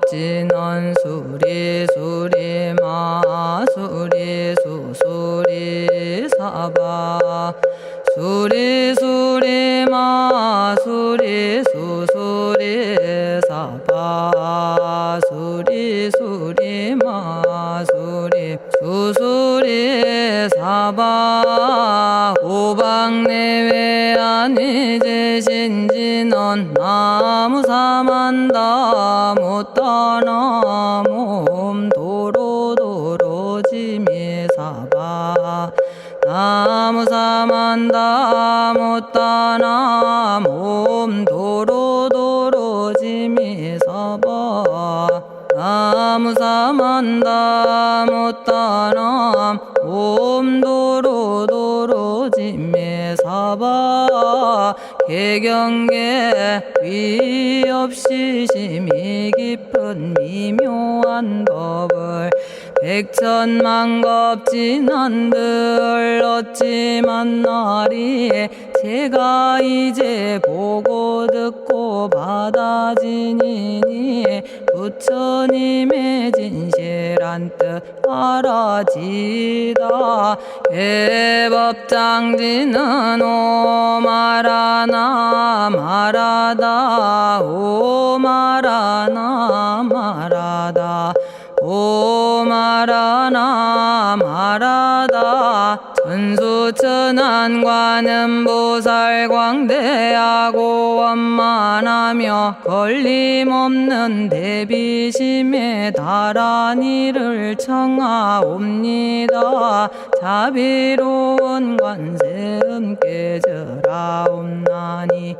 만겁진언 수리수리 마수리 수수리 사바 수리수리 마수리 수수리 사바 수리수리 마수리 수수리 사바 오방내외 안위제신진언 나무사만다 못다나 몸 도로도로지미사바 나무사만다 못다나 몸 도로도로지미사바 나무사만다 못다나 몸 도로도로지미사바 개경계 위없이 심히 깊은 미묘한 법을 백천만겁진한들 어찌 만나리 제가 이제 보고 듣고 받아지니니 부처님의 진실한 뜻 알아지다 대법장지는 오마라나 마라다 오마라나 마라다 오마라나 마라다 천수천안관음보살 광대하고 원만하며 걸림없는 대비심에 달한 이를 청하옵니다. 자비로운 관세음께 절하옵나니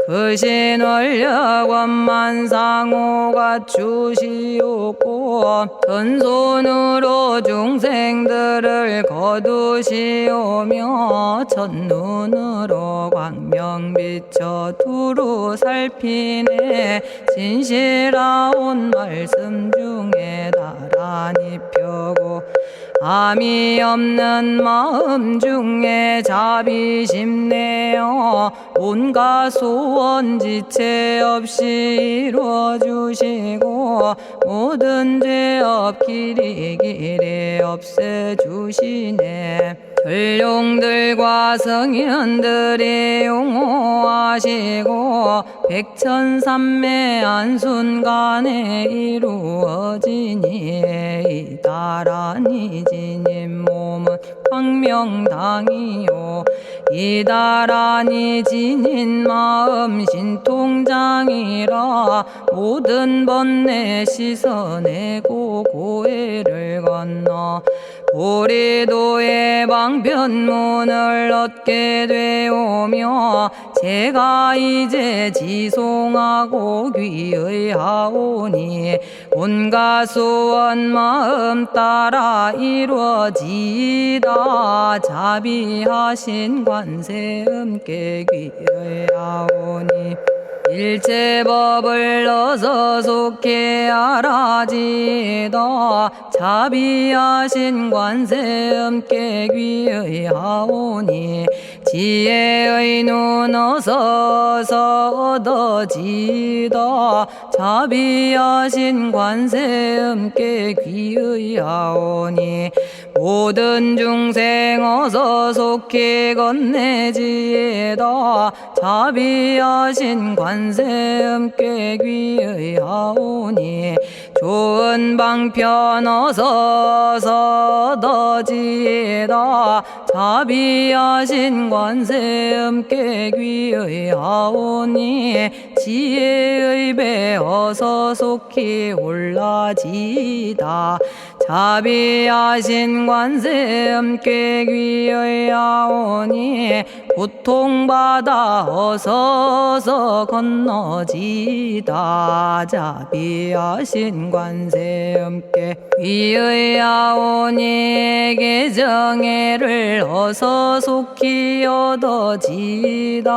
그신원력 원만상호가 주시옵고 전손으로 중생들을 거두시오며 첫눈으로 광명 비쳐 두루 살피네 진실하온 말씀 중에 나란히 펴고 암이 없는 마음 중에 자비심 내어 온갖 소원 지체 없이 이루어주시고 모든 죄업 길이 없애주시네. 전룡들과 성현들이 용호하시고 백천삼매 한순간에 이루어지니 이다라니 지님 몸은 광명당이요 이다라니 지닌 마음 신통장이라 모든 번뇌 씻어내고 고해를 건너 보리도의 방편문을 얻게 되오며 제가 이제 지송하고 귀의하오니 온갖 소원 마음 따라 이루어지다 자비하신 관세음께 귀의하오니 일체법을 어서 속히 알아지다 자비하신 관세음께 귀의하오니 지혜의 눈 어서 얻어지다 자비하신 관세음께 귀의하오니 모든 중생 어서 속히 건네지다 자비하신 관세음께 귀의하오니 좋은 방편 어서 얻어지다 자비하신 관세음께 귀의하오니 지혜의 배 어서 속히 올라지다 자비하신 관세음께 귀의하오니 고통받아 어서 건너지다 자비하신 관세음께 귀의하오니 개정애를 어서 속히 얻어지다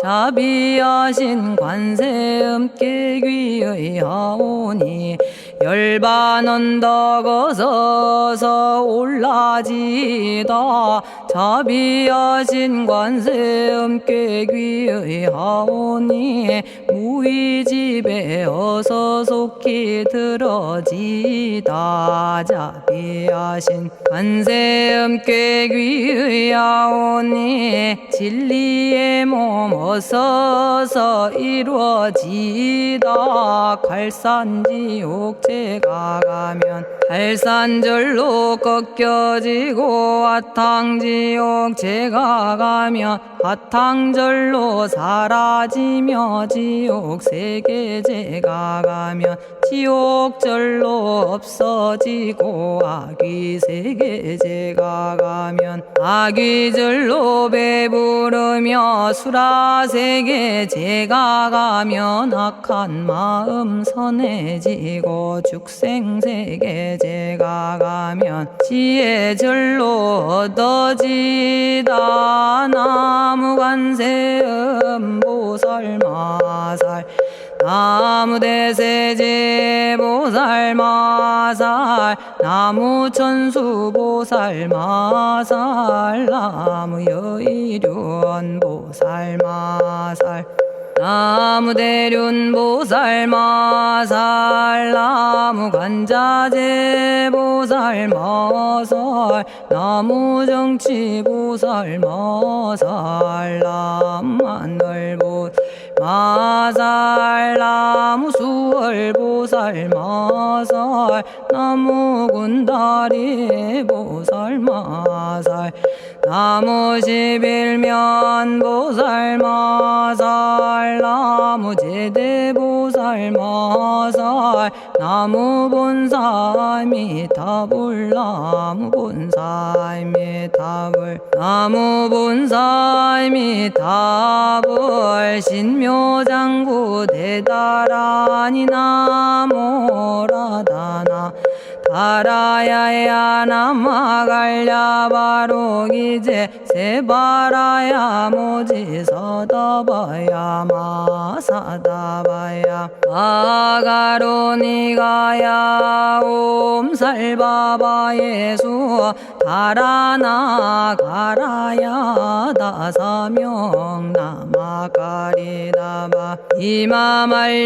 자비하신 관세음께 귀의하오니 열반 언덕 어서서 올라지다 자비하신 관세음께 귀의하오니 무의집에 어서 속히 들어지다 자비하신 관세음께 귀의하오니 진리의 몸 어서서 이루어지다 갈산지옥제가 가면 갈산절로 꺾여지고 화탕지옥제가 가면 화탕절로 사라지며 지옥세계제가 가면 지옥절로 없어지고 아귀세계제가 가면 아귀절로 배부르며 수라세계제가 가면 악한 마음 선해지고 죽생세계제가 가면 지혜절로 얻어지다 나무관세음 보살마살 나무대세제 보살마살 나무천수 보살마살 나무여의륜 보살마살 나무대륜 보살마살 나무간자재 보살마살 나무정치 보살마살 나무하늘 보살마살 나무수월 보살마살 나무군다리 보살마살 나무십일면 보살마살 나무제대보살마살 나무본사미타불 나무본사미타불 나무본사미타불 신묘장구 대다라니 나모라다나 다라야야 나마갈야바로기제 세바라야 모지서다바야 마사다바야 마가로니가야 옴살바바예수 다라나 가라야 다사명 나마가리다바 이마말야바로기제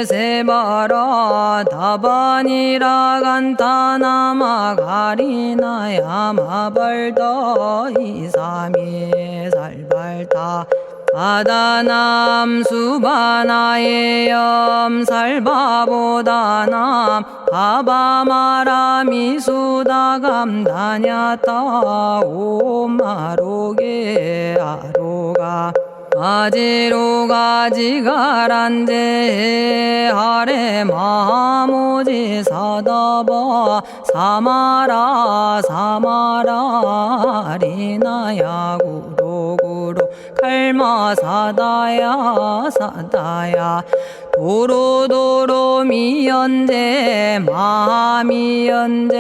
세바라 다바니라 간타나마 가리나야 마발더 이사미 살발타 바다남 수바나의 염살바보다남 바바마라미 수다감다냐타 오마로게 아로가 아지로가 지가란제 하레 마모지 사다바 사마라 사마라 리나야 구로구로 칼마 사다야 사다야 도로도로 미연제 마미연제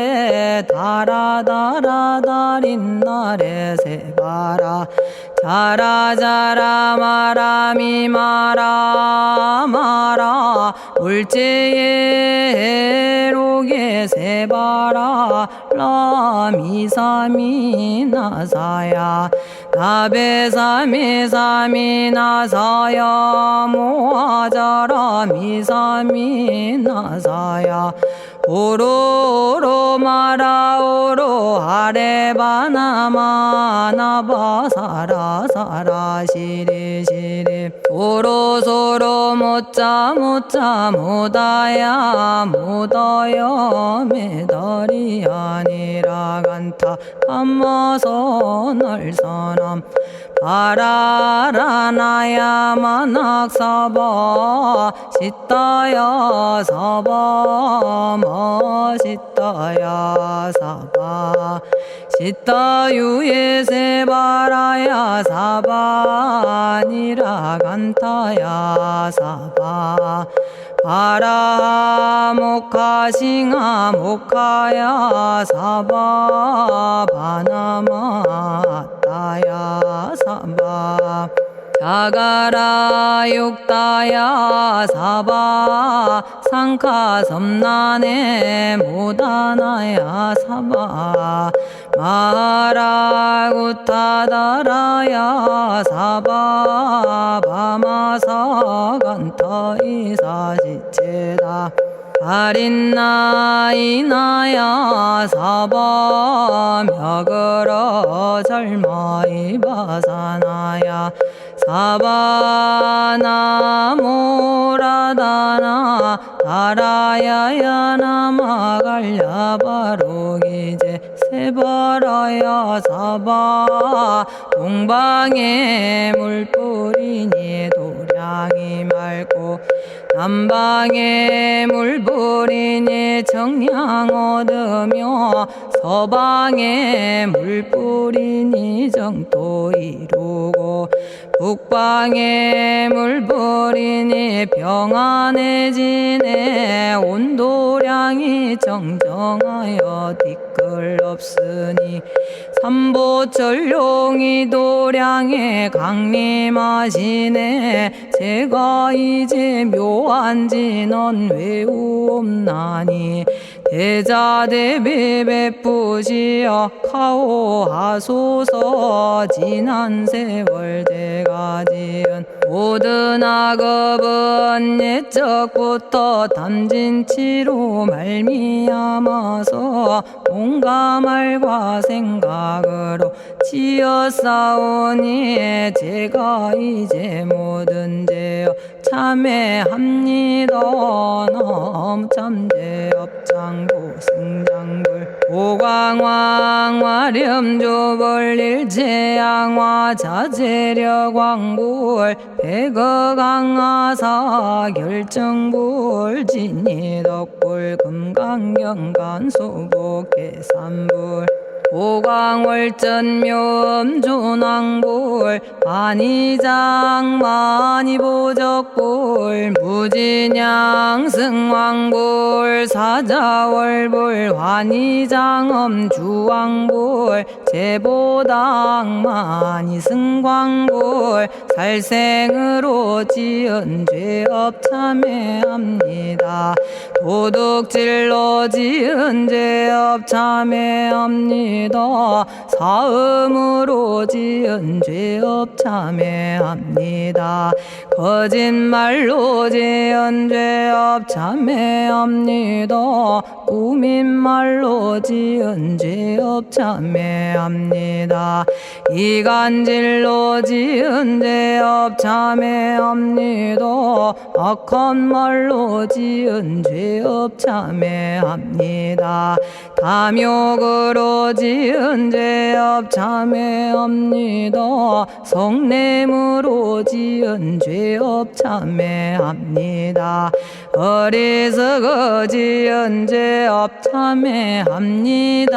다라다라다린나레 세바라 자라자라 마라미 마라 마라 물제에 로게 세바라 라미사미 나사야 나베사미사미 나사야 모아자라 미사미 나사야 오로로 마라오로 아레바나마 나바사라 사라 시리 시리 오로소로 못자 못자 못다야 못다야 메달이 아니라 간타 감마서 날선함 바라라나야 만학사바 시타야 사바 마시타야 사바 시타유예 세바라야 사바니라 간타야 사바 바라 모카싱아 모카야 사바 바나마 따야 사바 자가라 육다야 사바 상카 섬난에 모다나야 사바 마라구타다라야 사바 바마사 간타 이사지체다 아린나이나야 사바 며그러 절마이바사나야 사바나모라다나 다라야야 나마갈야바로기제 세바라야 사바 동방에 물뿌리니 도량이 맑고 남방에 물뿌리니 정량 얻으며 서방에 물뿌리니 정토 이루고 북방에 물뿌리니 평안해지네 온도량이 정정하여 뒤끌 없으니 삼보철룡이 도량에 강림하시네 제가 이제 묘한 진언 외우옵나니 대자대비 베푸시어 카오하소서 지난 세월 제가 지은 모든 악업은 옛적부터 탐진치로 말미암아서 온갖 말과 생각으로 지었사오니 제가 이제 모든 죄업 참회합니다. 넘참죄업장고 승장불 오광왕 화렴조벌 일체양화 자재력왕불 백어강하사 결정불 진이덕불 금강경간 소복계산불 오광월전묘음존왕불 반이장 만이보적불 무진양승왕불 사자월불 환희장엄주왕불 제보당 만이승광불 살생으로 지은 죄업 참회합니다. 도둑질로 지은 죄업 참회합니다. 사음으로 지은 죄업 참회합니다. 거짓말로 지은 죄업 참회합니다. 꾸민말로 지은 죄업 참회합니다. 이간질로 지은 죄업 참회합니다. 악한 말로 지은 죄업 참회합니다. 탐욕으로 지은 죄업 참회합니다. 성냄으로 지은 죄업 참회합니다. 어리석어 지은 죄업 참회합니다.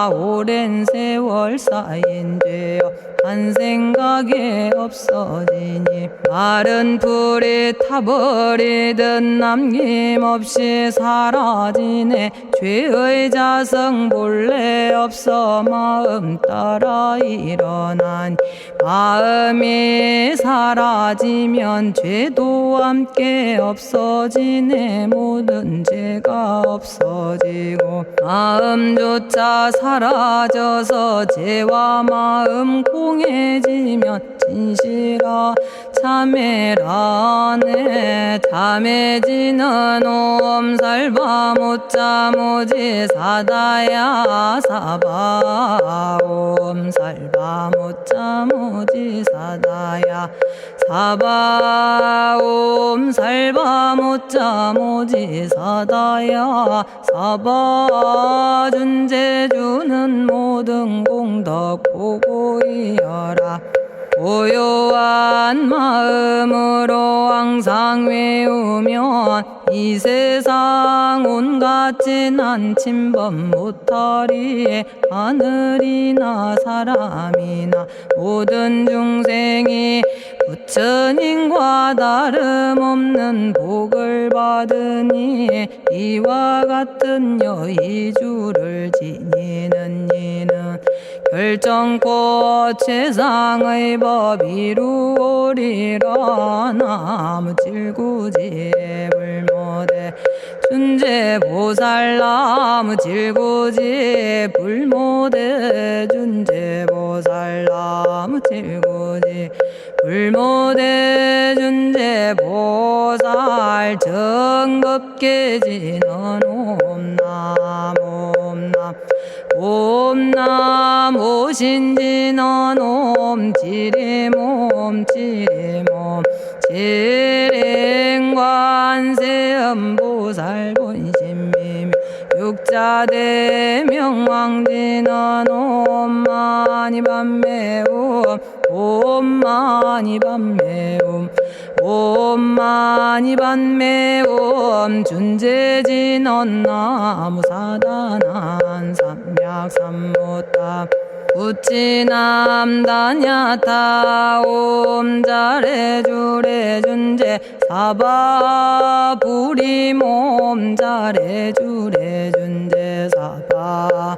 오랜 세월 쌓인 죄업 한 생각에 없어지니 마른 풀이 타버리듯 남김없이 사라지네. 죄의 자성 본래 없어 마음 따라 일어나니 마음이 사라지면 죄도 함께 없어지네. 모든 죄가 없어지고 마음조차 사라져서 죄와 마음 공해지면 진실아 참회라네. 참해지는 옴살바 못자 모지 사다야 사바 옴살바 못자 모지 사다야 사바 옴살바 못자 모지 사다야 사바 준재주는 모든 공덕 보고 이어라. 고요한 마음으로 항상 외우면 이 세상 온갖 진한 침범 못하리. 하늘이나 사람이나 모든 중생이 부처님과 다름없는 복을 받으니 이와 같은 여의주를 지니는 이는 결정코 최상의 법 이루오리라. 나무질구지 불모대 준재보살. 나무질구지 불모대 준재보살. 나무질구지 불모대 준재보살. 정법계지는 옴남 옴남 옴남 오신지는 옴 지리몸 지리몸 지랭관세음보살 본심미묘 육자대명왕지는 옴마니밤매옴 옴마니밤매옴 옴마니밤매옴 준재진언 나무사단한 삼약삼무타 우치남다냐타 옴자레주레 준재 사바 부리몸 자레주레 준재 사바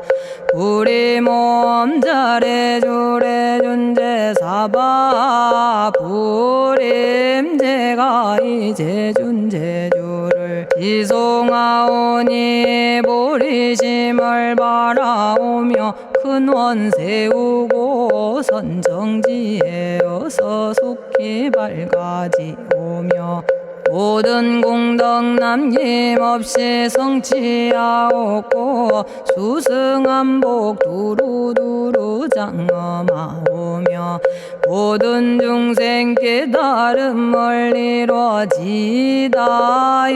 부리몸 자레주레 준재 사바 부림. 제가 이제 준재주를 지송하오니 보리심을 바라오며 큰원 세우고 선정지에 어서 속히 밝아지오며 모든 공덕 남김없이 성취하옵고 수승한복 두루두루 장엄하오며 모든 중생 깨달음을 이루어지다.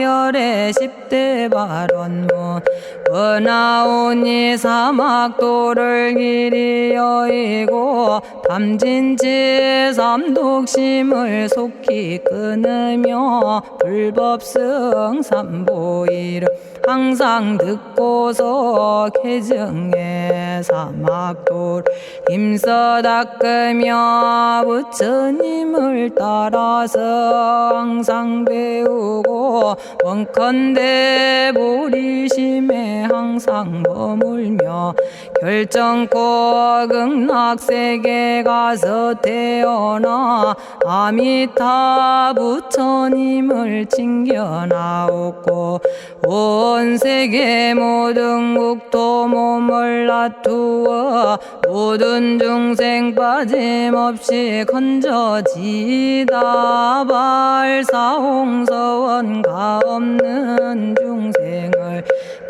열의 10대 발언문 은하오니 사막도를 길이 여의고 탐진치 삼독심을 속히 끊으며 불법승 삼보이를 항상 듣고서 개정의 사막도를 힘써 닦으며 부처님을 따라서 항상 배우고 원컨대 보리심에 항상 머물며 결정코 극락세계 가서 태어나 아미타 부처님을 챙겨나오고 온 세계 모든 국토 몸을 놔두어 모든 중생 빠짐없이 건져지다. 발사홍서원가 없는 중생을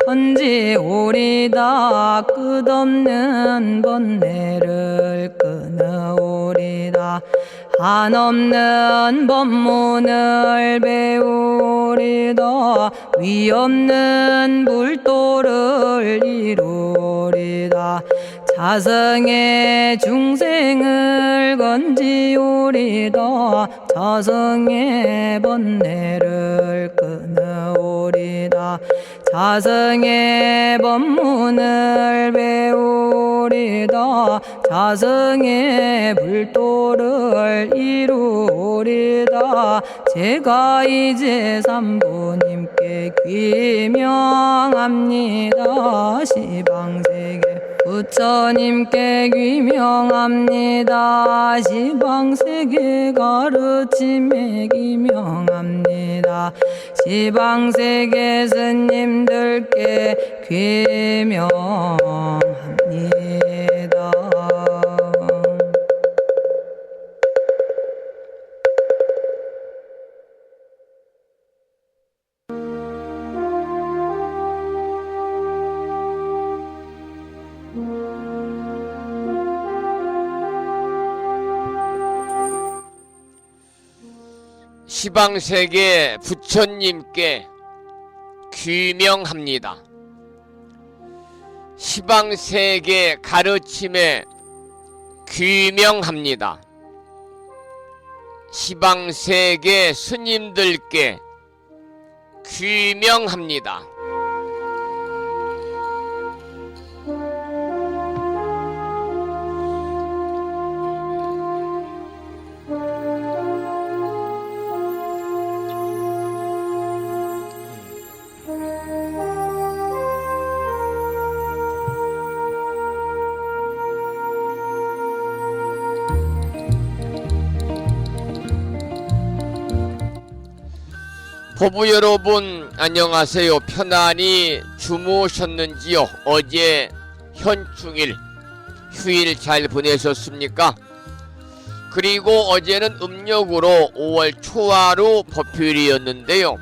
건지오리다. 끝없는 번뇌를 끊어오리다. 한없는 법문을 배우리다. 위없는 불도를 이루리다. 자성의 중생을 건지오리다. 자성의 번뇌를 끊어오리다. 자성의 법문을 배우리다. 자성의 불도를 이루리다. 제가 이제 삼부님께 귀명합니다. 시방세계 부처님께 귀명합니다. 시방세계 가르침에 귀명합니다. 시방세계 스님들께 귀명합니다. 시방세계 부처님께 귀명합니다. 시방세계 가르침에 귀명합니다. 시방세계 스님들께 귀명합니다. 보부 여러분 안녕하세요. 편안히 주무셨는지요? 어제 현충일 휴일 잘 보내셨습니까? 그리고 어제는 음력으로 5월 초하루 법휴일이었는데요.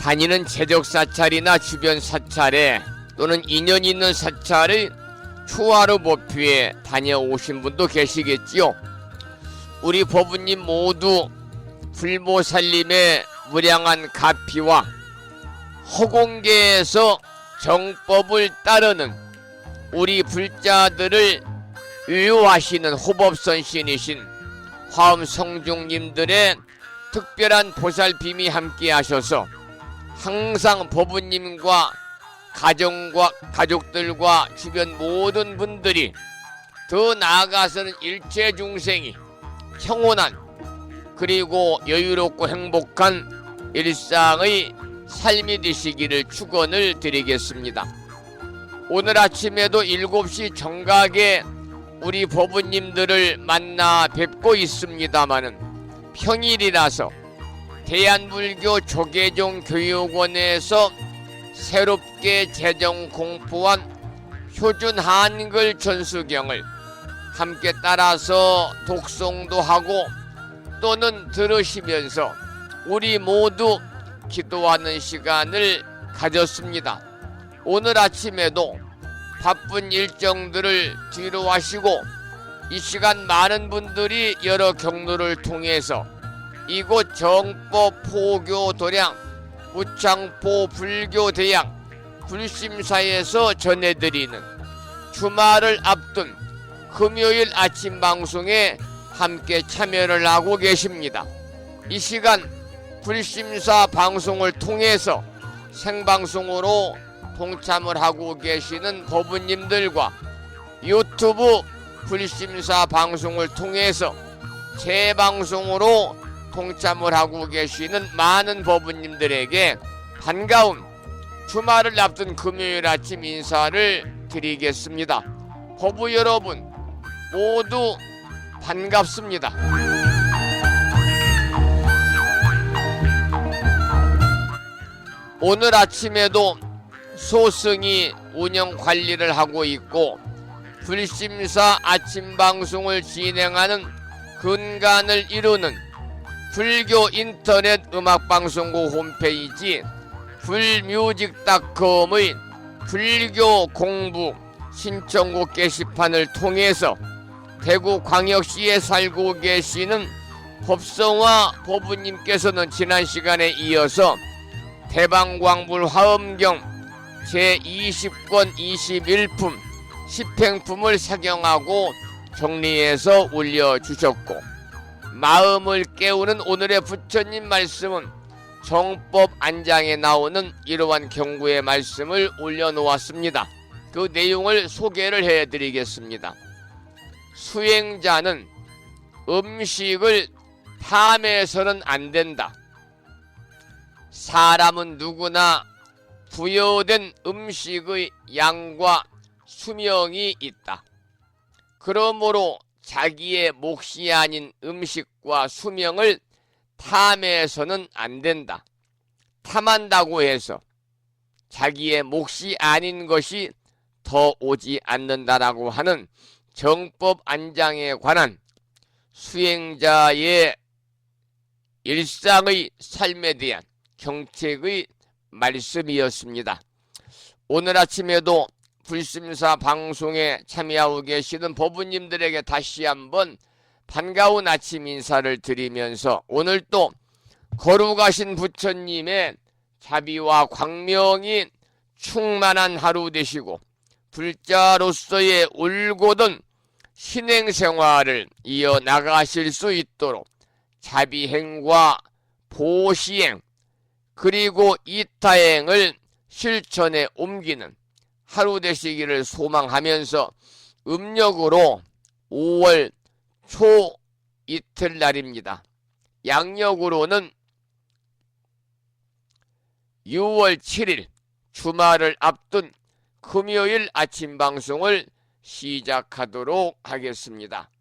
다니는 제적 사찰이나 주변 사찰에 또는 인연 있는 사찰의 초하루 법휴에 다녀오신 분도 계시겠지요. 우리 법우님 모두 불보살님의 무량한 가피와 허공계에서 정법을 따르는 우리 불자들을 유효하시는 호법선신이신 화엄성중님들의 특별한 보살핌이 함께 하셔서 항상 법우님과 가족들과 주변 모든 분들이 더 나아가서는 일체 중생이 평온한 그리고 여유롭고 행복한 일상의 삶이 되시기를 축원을 드리겠습니다. 오늘 아침에도 7시 정각에 우리 법우님들을 만나 뵙고 있습니다마는 평일이라서 대한불교 조계종 교육원에서 새롭게 제정 공포한 표준 한글 전수경을 함께 따라서 독송도 하고 또는 들으시면서 우리 모두 기도하는 시간을 가졌습니다. 오늘 아침에도 바쁜 일정들을 뒤로 하시고 이 시간 많은 분들이 여러 경로를 통해서 이곳 정법 포교 도량 무창포 불교대양 불심사에서 전해드리는 주말을 앞둔 금요일 아침 방송에 함께 참여를 하고 계십니다. 이 시간 불심사 방송을 통해서 생방송으로 동참을 하고 계시는 법우님들과 유튜브 불심사 방송을 통해서 재방송으로 동참을 하고 계시는 많은 법우님들에게 반가운 주말을 앞둔 금요일 아침 인사를 드리겠습니다. 법우 여러분 모두 반갑습니다. 오늘 아침에도 소승이 운영 관리를 하고 있고 불심사 아침 방송을 진행하는 근간을 이루는 불교 인터넷 음악방송국 홈페이지 불뮤직닷컴의 불교 공부 신청곡 게시판을 통해서 대구광역시에 살고 계시는 법성화 법우님께서는 지난 시간에 이어서 대방광불 화엄경 제20권 21품 10행품을 사경하고 정리해서 올려주셨고 마음을 깨우는 오늘의 부처님 말씀은 정법 안장에 나오는 이러한 경구의 말씀을 올려놓았습니다. 그 내용을 소개를 해드리겠습니다. 수행자는 음식을 탐해서는 안 된다. 사람은 누구나 부여된 음식의 양과 수명이 있다. 그러므로 자기의 몫이 아닌 음식과 수명을 탐해서는 안 된다. 탐한다고 해서 자기의 몫이 아닌 것이 더 오지 않는다라고 하는 정법 안장에 관한 수행자의 일상의 삶에 대한 경책의 말씀이었습니다. 오늘 아침에도 불심사 방송에 참여하고 계시는 법우님들에게 다시 한번 반가운 아침 인사를 드리면서 오늘 또 거룩하신 부처님의 자비와 광명이 충만한 하루 되시고 불자로서의 올곧은 신행생활을 이어나가실 수 있도록 자비행과 보시행 그리고 이타행을 실천에 옮기는 하루 되시기를 소망하면서 음력으로 5월 초 이틀날입니다. 양력으로는 6월 7일 주말을 앞둔 금요일 아침 방송을 시작하도록 하겠습니다.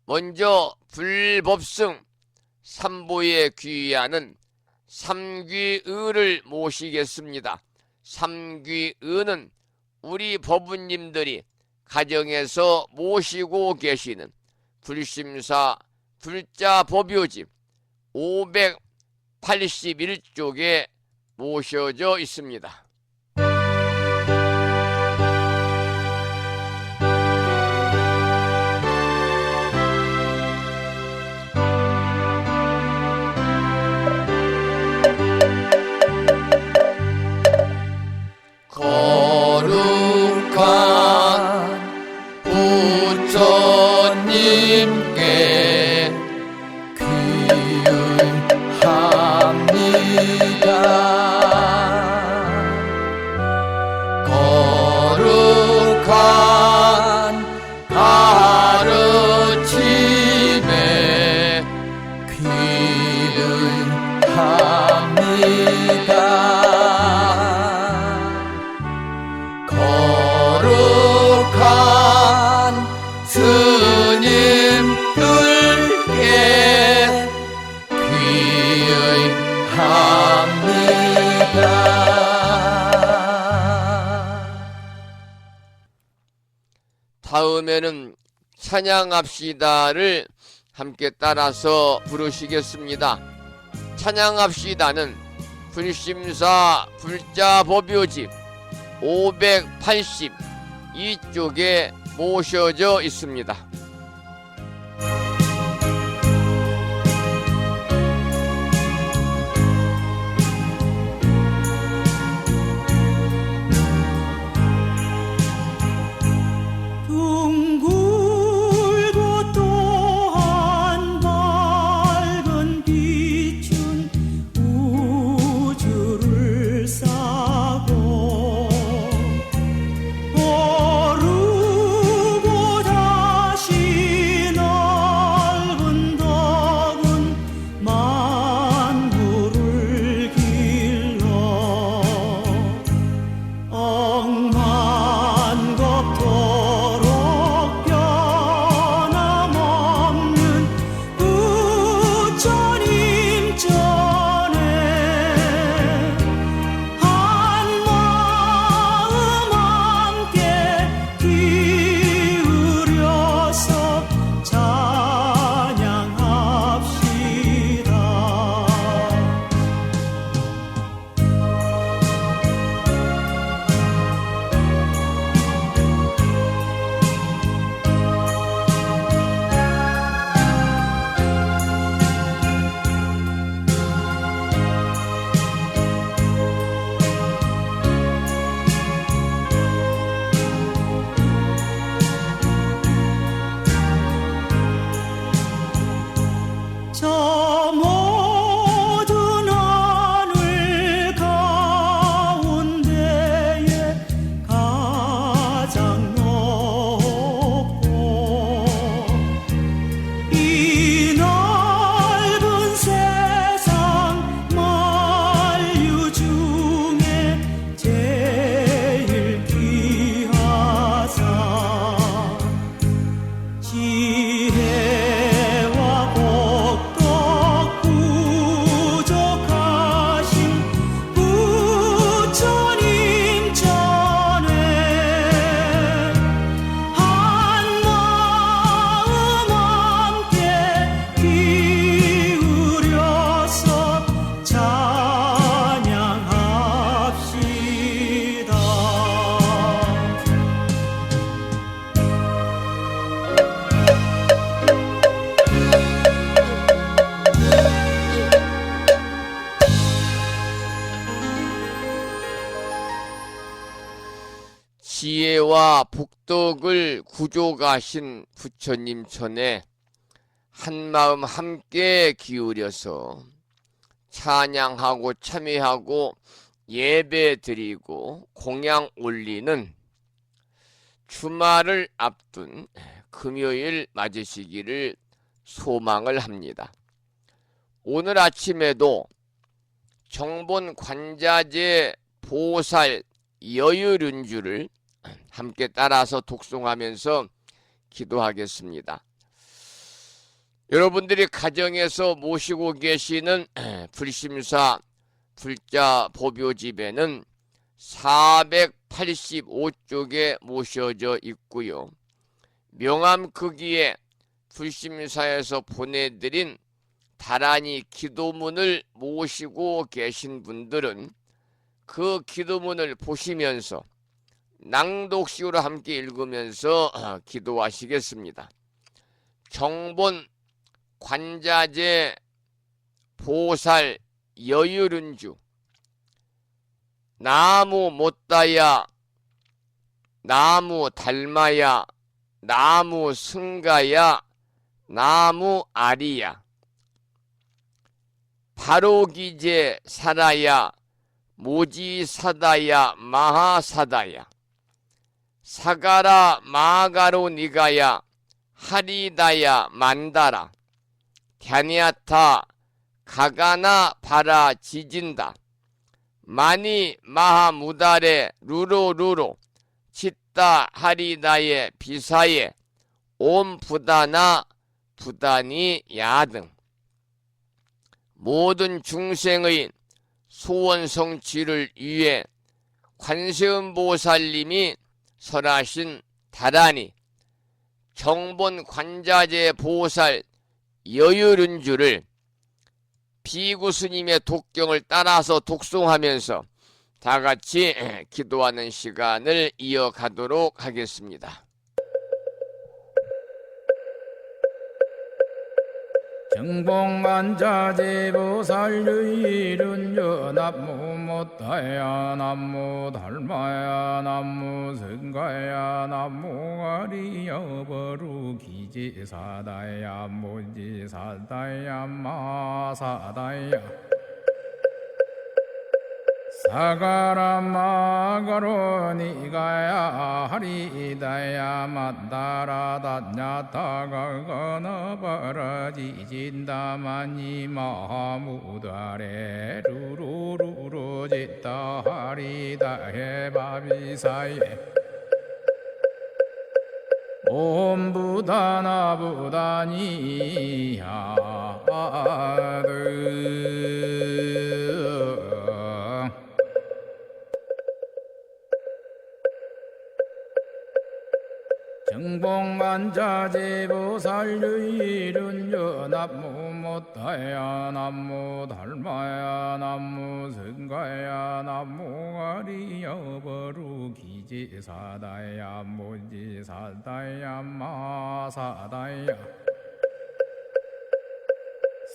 먼저 불법승 삼보에 귀의하는 삼귀의를 모시겠습니다. 삼귀의는 우리 법부님들이 가정에서 모시고 계시는 불심사 불자법요집 581쪽에 모셔져 있습니다. 거룩한 부처님께 귀의합니다. 거룩한 가르침에 귀의합니다. 거룩한 스님들께 귀의합니다. 다음에는 찬양합시다를 함께 따라서 부르시겠습니다. 찬양합시다는 불심사 불자법요집 582쪽에 모셔져 있습니다. 둥글고 또한 밝은 빛은 우주를 싸고 오르고 다시 넓은 덕은 만물을 길러 억만겁도록 변함없는 부처님 전에 한마음 함께 기울여서 찬양합시다. 저 모든 하늘 가운데에 가장 높고 이 넓은 세상 만유 중에 제일 귀하사 지혜와 복덕 부족하신 부처님 전에 한마음 함께 기울여서 찬양합시다. 지혜와 복덕을 구족하신 부처님 전에 한마음 함께 기울여서 찬양하고 참회하고 예배 드리고 공양 올리는 주말을 앞둔 금요일 맞으시기를 소망을 합니다. 오늘 아침에도 정본 관자재 보살 여율은주를 함께 따라서 독송하면서 기도하겠습니다. 여러분들이 가정에서 모시고 계시는 불심사 불자 보묘집에는 485쪽에 모셔져 있고요. 명암 크기에 불심사에서 보내드린 다란이 기도문을 모시고 계신 분들은 그 기도문을 보시면서 낭독식으로 함께 읽으면서 기도하시겠습니다. 정본 관자재 보살 여유른주 나무 못다야 나무 달마야 나무 승가야 나무 아리야 바로기제 사라야 모지사다야 마하사다야 사가라 마가로 니가야 하리다야 만다라 갸니아타 가가나 바라 지진다 마니 마하무다레 루로루로 치따 하리다에 비사에 옴 부다나 부다니 야등 모든 중생의 소원 성취를 위해 관세음보살님이 설하신 다란이 정본 관자재 보살 여유른주를 비구스님의 독경을 따라서 독송하면서 다같이 기도하는 시간을 이어가도록 하겠습니다. 정봉만자제보살유일은여 남무 못다야 남무 달마야 남무 승가야 남무 아리여 버루기지사다야 모지사다야 마사다야 사가라 마가로 니가야 하리다야 만다라 다냐타가가나 바라지진다마니 마하무다레 루루루루 짓다 하리다 해바비사예 옴부다나 부다니야 정봉만자제보살유일은여 남무 못다야 남무 달마야 남무 승가야 남무 아리여 버루기지사다야 모지사다야 마사다야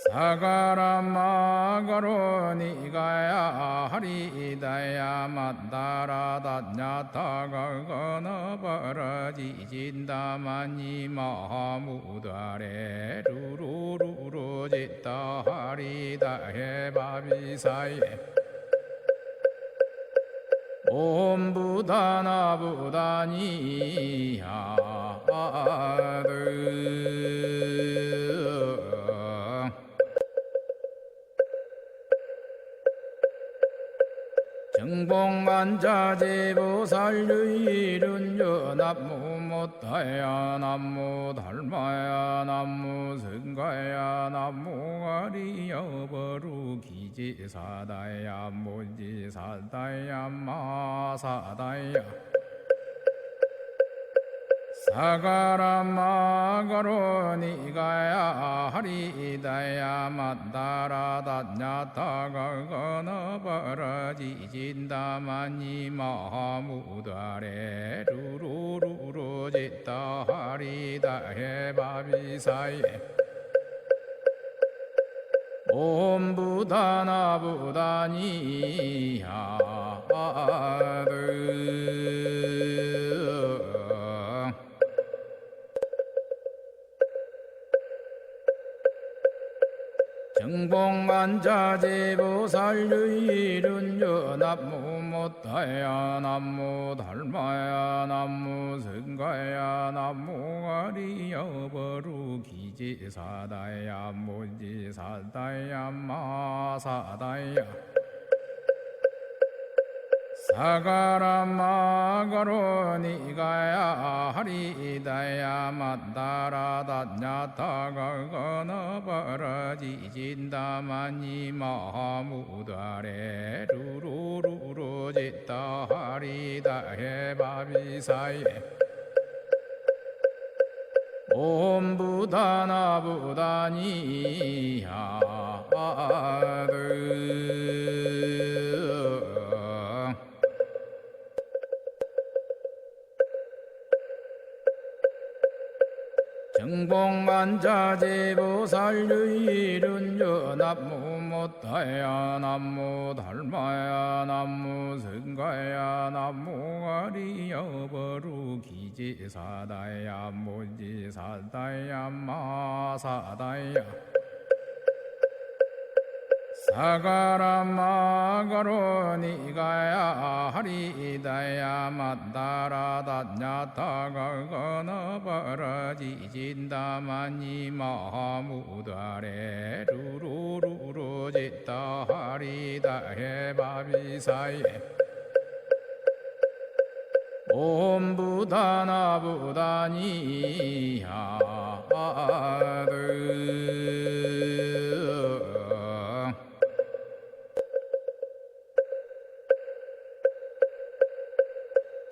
사가라 마가로 니가야 하리다야 만다라 다냐타가가나 바라지진다마니 마하무다레 루루루루 짓다 하리다 해바비사예 옴부다나 부다니야 정봉만자제보살유일은여 남무 못다야 남무 달마야 남무 승가야 남무 아리여 버루기지사다야 모지사다야 마사다야 사가라 마가로 니가야 하리다야 만다라 다냐타가가나 바라지진다마니 마하무다레 루루루루 짓다 하리다 해바비사예 옴부다나 부다니야 정봉만자제보살유일은여 남무 못다야 남무 달마야 남무 승가야 남무 아리여 버루기지사다야 모지사다야 마사다야 사가라마가로니가야 하리다야 만다라다냐타가 건어버러지진다마니 마무다레 루루루루지다 하리다 해바비사예 옴부다나부다니야드 정봉만자제보살유일은여 남무못다야 남무달마야 남무승가야 남무가리여버루기지사다야 무지사다야 마사다야 사가라마가로니가야 하리다야 만다라다냐타가 건어버러지진다마니 마무다레 루루루루지다 하리다 해바비사예 옴부다나부다니야드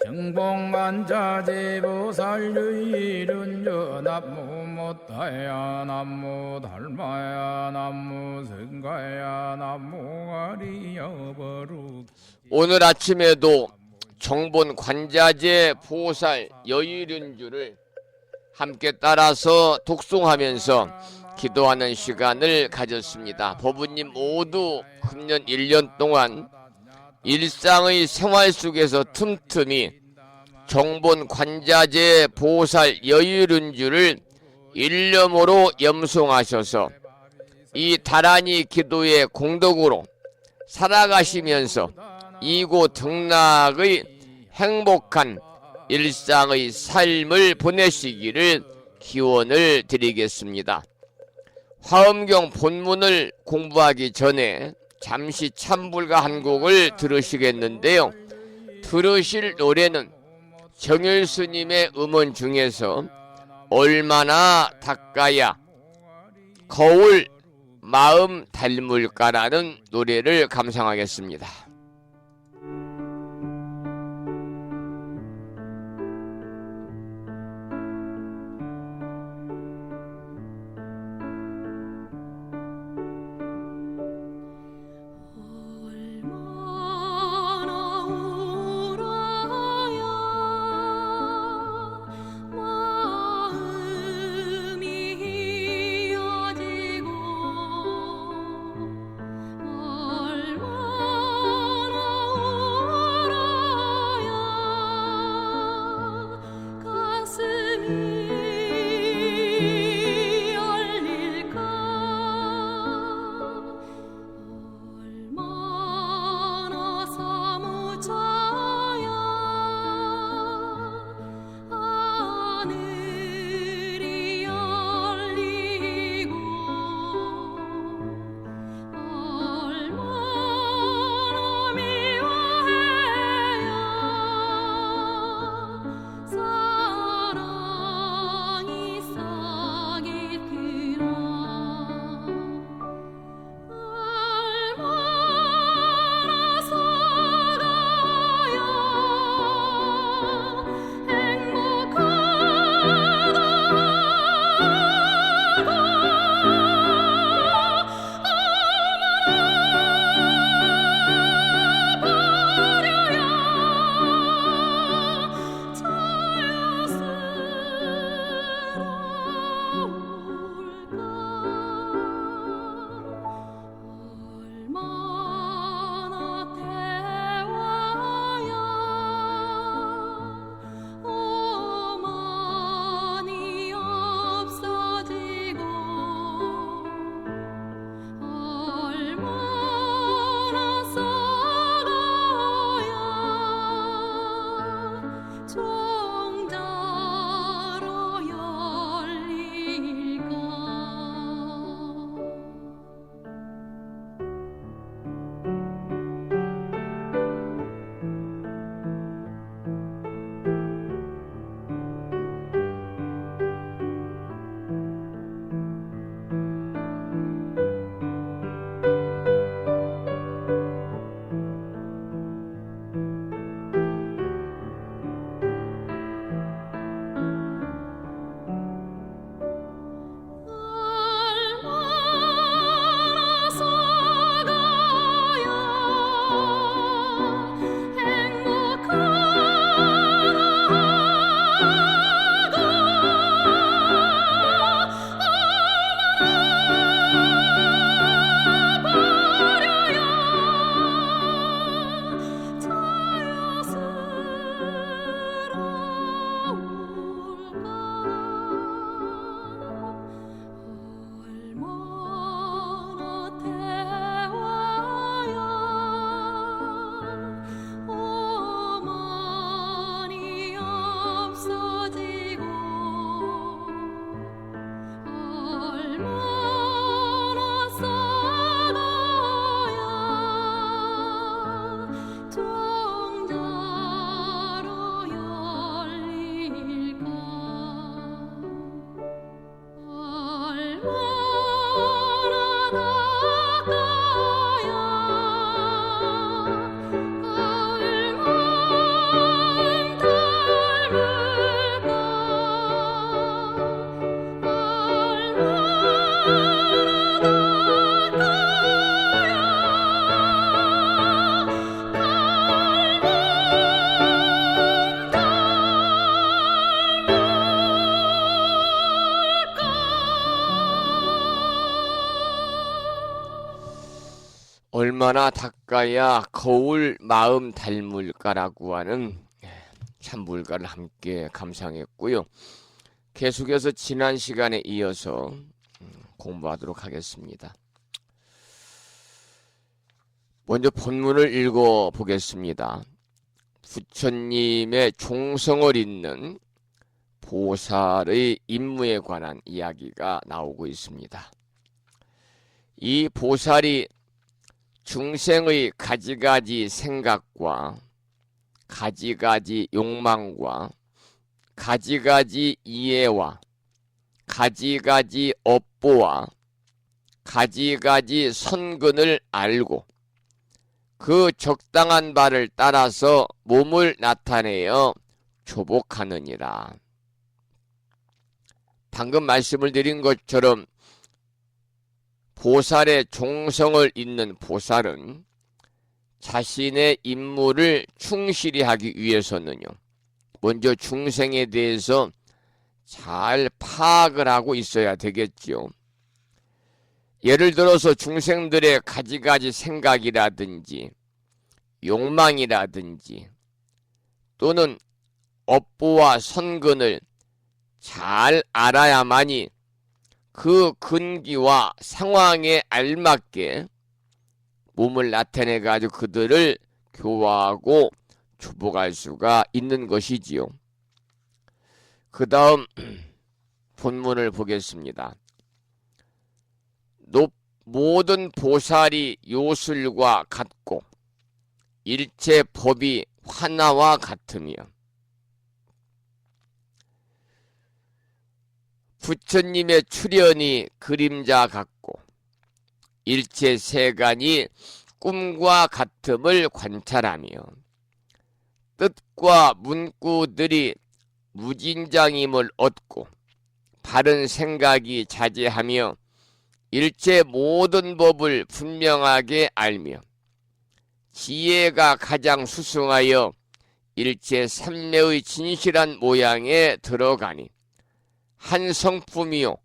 정봉만자제보살유일은여 남무못다야 남무달마야 남무승가야 남무가리여버루 오늘 아침에도 정본 관자재 보살 여의륜주를 함께 따라서 독송하면서 기도하는 시간을 가졌습니다. 법부님 모두 금년 1년 동안 일상의 생활 속에서 틈틈이 정본 관자재 보살 여의륜주를 일념으로 염송하셔서 이 다란이 기도의 공덕으로 살아가시면서 이고 등락의 행복한 일상의 삶을 보내시기를 기원을 드리겠습니다. 화엄경 본문을 공부하기 전에 잠시 찬불가 한 곡을 들으시겠는데요. 들으실 노래는 정일스님의 음원 중에서 얼마나 닦아야 거울 마음 닮을까라는 노래를 감상하겠습니다. 얼마나 얼마나 닦아야 거울 마음 닮을까라고 하는 참 물가를 함께 감상했고요. 계속해서 지난 시간에 이어서 공부하도록 하겠습니다. 먼저 본문을 읽어 보겠습니다. 부처님의 종성을 잇는 보살의 임무에 관한 이야기가 나오고 있습니다. 이 보살이 중생의 가지가지 생각과 가지가지 욕망과 가지가지 이해와 가지가지 업보와 가지가지 선근을 알고 그 적당한 바를 따라서 몸을 나타내어 조복하느니라. 방금 말씀을 드린 것처럼 보살의 종성을 잇는 보살은 자신의 임무를 충실히 하기 위해서는요, 먼저 중생에 대해서 잘 파악을 하고 있어야 되겠죠. 예를 들어서 중생들의 가지가지 생각이라든지 욕망이라든지 또는 업보와 선근을 잘 알아야만이 그 근기와 상황에 알맞게 몸을 나타내 가지고 그들을 교화하고 조복할 수가 있는 것이지요. 그 다음 본문을 보겠습니다. 모든 보살이 요술과 같고 일체 법이 하나와 같으며 부처님의 출현이 그림자 같고 일체 세간이 꿈과 같음을 관찰하며 뜻과 문구들이 무진장임을 얻고 바른 생각이 자제하며 일체 모든 법을 분명하게 알며 지혜가 가장 수승하여 일체 삼매의 진실한 모양에 들어가니 한 성품이요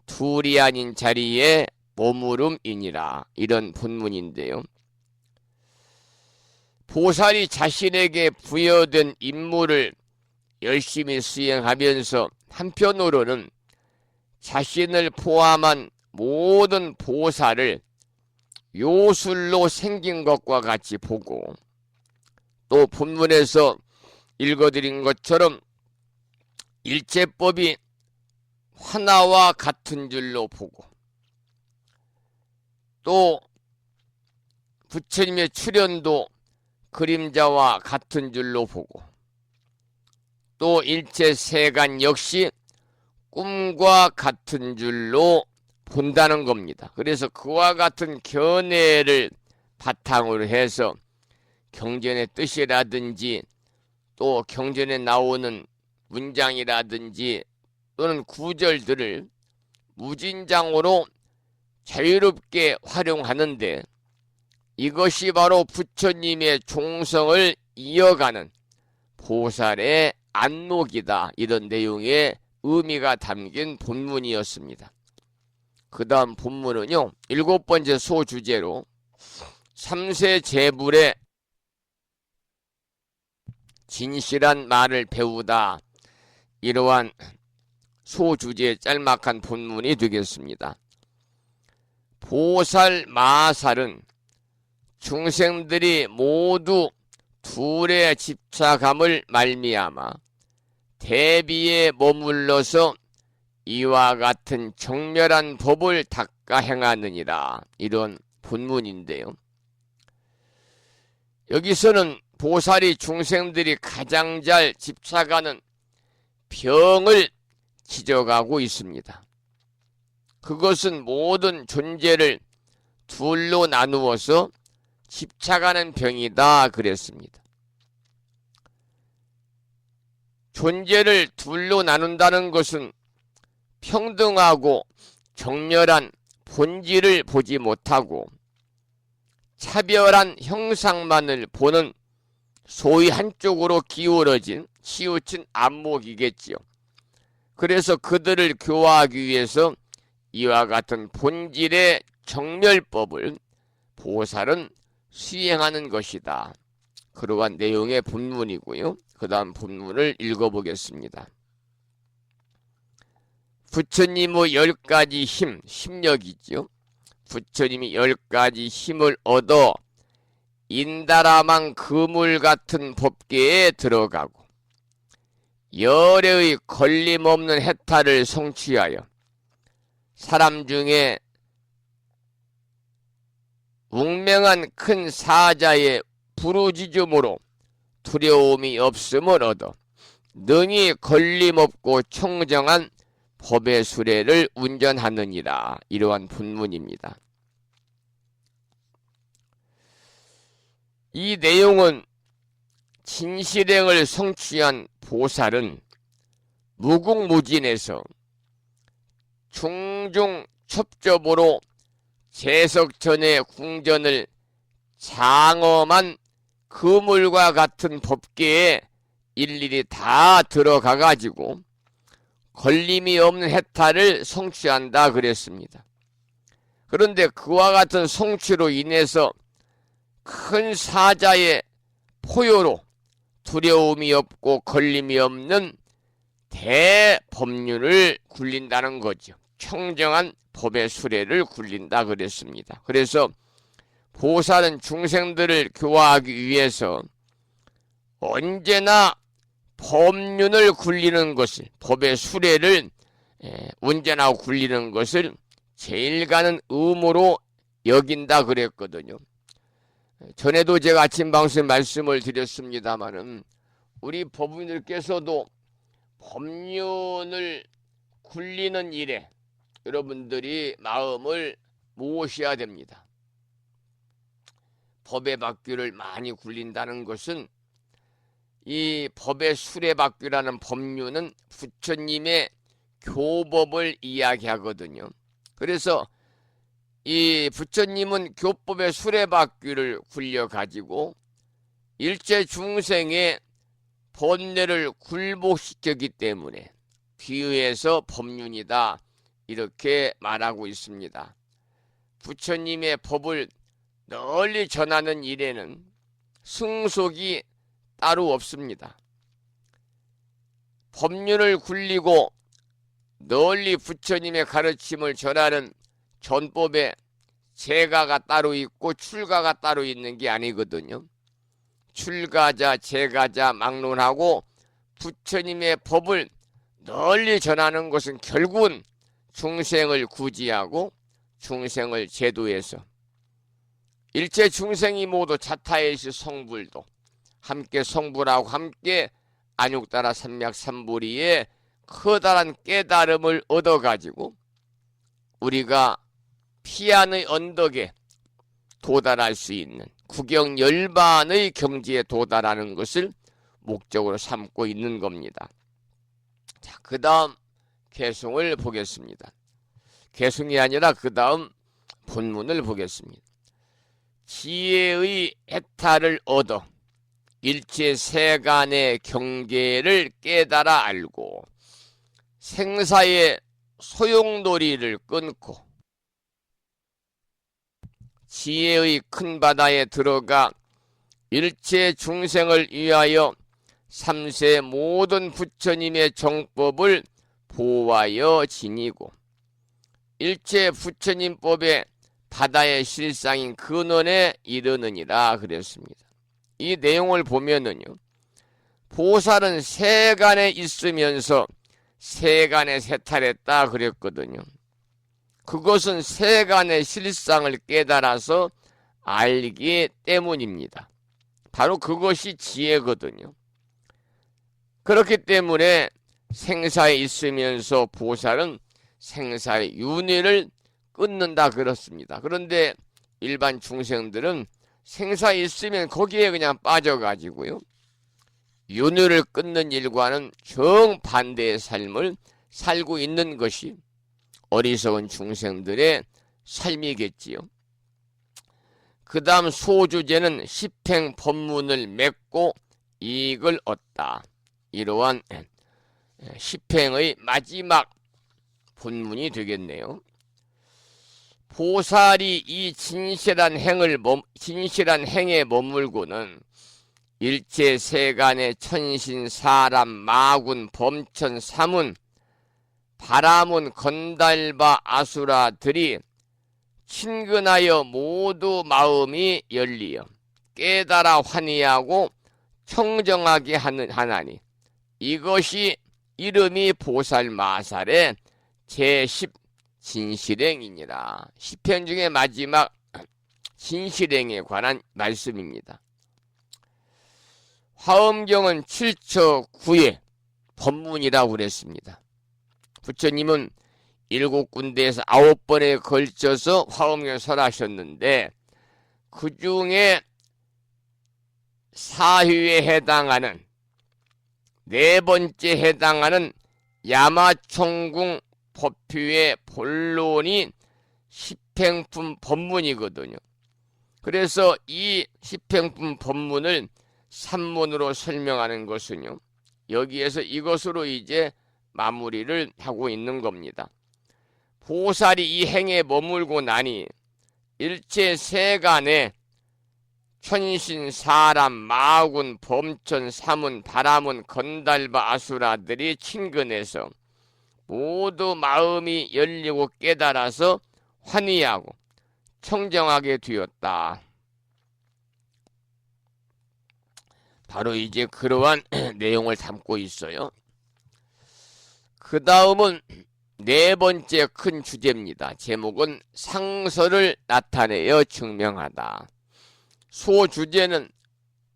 둘이 아닌 자리에 머무름이니라. 이런 본문인데요. 보살이 자신에게 부여된 임무를 열심히 수행하면서 한편으로는 자신을 포함한 모든 보살을 요술로 생긴 것과 같이 보고 또 본문에서 읽어드린 것처럼 일체법이 하나와 같은 줄로 보고 또 부처님의 출현도 그림자와 같은 줄로 보고 또 일체 세간 역시 꿈과 같은 줄로 본다는 겁니다. 그래서 그와 같은 견해를 바탕으로 해서 경전의 뜻이라든지 또 경전에 나오는 문장이라든지 또는 구절들을 무진장으로 자유롭게 활용하는데 이것이 바로 부처님의 종성을 이어가는 보살의 안목이다. 이런 내용의 의미가 담긴 본문이었습니다. 그 다음 본문은요, 7번째 소주제로 삼세 제불의 진실한 말을 배우다. 이러한 소주제의 짤막한 본문이 되겠습니다. 보살 마살은 중생들이 모두 둘의 집착함을 말미암아 대비에 머물러서 이와 같은 정멸한 법을 닦아 행하느니라. 이런 본문인데요. 여기서는 보살이 중생들이 가장 잘 집착하는 병을 지적하고 있습니다. 그것은 모든 존재를 둘로 나누어서 집착하는 병이다 그랬습니다. 존재를 둘로 나눈다는 것은 평등하고 정렬한 본질을 보지 못하고 차별한 형상만을 보는 소위 한쪽으로 기울어진 치우친 안목이겠지요. 그래서 그들을 교화하기 위해서 이와 같은 본질의 정멸법을 보살은 수행하는 것이다. 그러한 내용의 본문이고요. 그 다음 본문을 읽어보겠습니다. 부처님의 10가지 힘, 심력이죠. 부처님이 10가지 힘을 얻어 인다라망 그물 같은 법계에 들어가고 열애의 걸림없는 해탈을 성취하여 사람 중에 운명한 큰 사자의 부르짖음으로 두려움이 없음을 얻어 능히 걸림없고 청정한 법의 수레를 운전하느니라. 이러한 본문입니다. 이 내용은 진실행을 성취한 보살은 무궁무진에서 중중 첩접으로 제석천의 궁전을 장엄한 그물과 같은 법계에 일일이 다 들어가 가지고 걸림이 없는 해탈을 성취한다 그랬습니다. 그런데 그와 같은 성취로 인해서 큰 사자의 포효로 두려움이 없고 걸림이 없는 대법륜을 굴린다는 거죠. 청정한 법의 수레를 굴린다 그랬습니다. 그래서 보살은 중생들을 교화하기 위해서 언제나 법륜을 굴리는 것을, 법의 수레를 운전하고 굴리는 것을 제일 가는 의무로 여긴다 그랬거든요. 전에도 제가 아침 방송에 말씀을 드렸습니다마는 우리 법인들께서도 법륜을 굴리는 일에 여러분들이 마음을 모으셔야 됩니다. 법의 바퀴를 많이 굴린다는 것은 이 법의 수레바퀴라는 법륜은 부처님의 교법을 이야기하거든요. 그래서 이 부처님은 교법의 수레바퀴를 굴려가지고 일체 중생의 번뇌를 굴복시켰기 때문에 비유해서 법륜이다 이렇게 말하고 있습니다. 부처님의 법을 널리 전하는 일에는 승속이 따로 없습니다. 법륜을 굴리고 널리 부처님의 가르침을 전하는 전법에 제가가 따로 있고 출가가 따로 있는 게 아니거든요. 출가자, 제가자 막론하고 부처님의 법을 널리 전하는 것은 결국은 중생을 구지하고 중생을 제도해서 일체 중생이 모두 자타의시 성불도 함께 성불하고 함께 안육따라 삼맥삼불이의 커다란 깨달음을 얻어가지고 우리가 피안의 언덕에 도달할 수 있는 구경열반의 경지에 도달하는 것을 목적으로 삼고 있는 겁니다. 자, 그 다음 개송을 보겠습니다. 개송이 아니라 그 다음 본문을 보겠습니다. 지혜의 해탈을 얻어 일체 세간의 경계를 깨달아 알고 생사의 소용돌이를 끊고 지혜의 큰 바다에 들어가 일체 중생을 위하여 삼세 모든 부처님의 정법을 보호하여 지니고 일체 부처님법의 바다의 실상인 근원에 이르느니라 그랬습니다. 이 내용을 보면은요, 보살은 세간에 있으면서 세간에 세탈했다 그랬거든요. 그것은 세간의 실상을 깨달아서 알기 때문입니다. 바로 그것이 지혜거든요. 그렇기 때문에 생사에 있으면서 보살은 생사의 윤회를 끊는다 그렇습니다. 그런데 일반 중생들은 생사에 있으면 거기에 그냥 빠져가지고요, 윤회를 끊는 일과는 정반대의 삶을 살고 있는 것이 어리석은 중생들의 삶이겠지요. 그 다음 소주제는 십행 법문을 맺고 이익을 얻다. 이러한 십행의 마지막 본문이 되겠네요. 보살이 이 진실한 행에 머물고는 일체 세간의 천신, 사람, 마군, 범천, 사문, 바라문, 건달바, 아수라들이 친근하여 모두 마음이 열리어 깨달아 환희하고 청정하게 하나니 이것이 이름이 보살마살의 제10 진실행이니라. 시편 중에 마지막 진실행에 관한 말씀입니다. 화엄경은 7처 9의 법문이라고 그랬습니다. 부처님은 7군데에서 9번에 걸쳐서 화엄경을 설하셨는데 그 중에 사휴에 해당하는 4번째 해당하는 야마총궁 법휴의 본론이 십행품 법문이거든요. 그래서 이 십행품 법문을 산문으로 설명하는 것은요, 여기에서 이것으로 이제 마무리를 하고 있는 겁니다. 보살이 이 행에 머물고 나니 일체 세간에 천신, 사람, 마군, 범천, 사문, 바라문, 건달바, 아수라들이 친근해서 모두 마음이 열리고 깨달아서 환희하고 청정하게 되었다. 바로 이제 그러한 내용을 담고 있어요. 그 다음은 4번째 큰 주제입니다. 제목은 상설을 나타내어 증명하다. 소주제는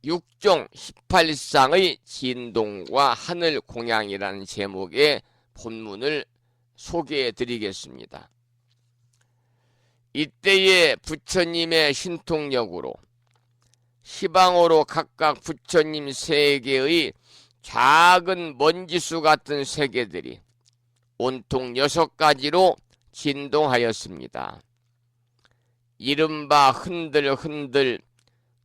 6종 18상의 진동과 하늘 공양이라는 제목의 본문을 소개해 드리겠습니다. 이때의 부처님의 신통력으로 시방으로 각각 부처님 세계의 작은 먼지수 같은 세계들이 온통 6가지로 진동하였습니다. 이른바 흔들흔들,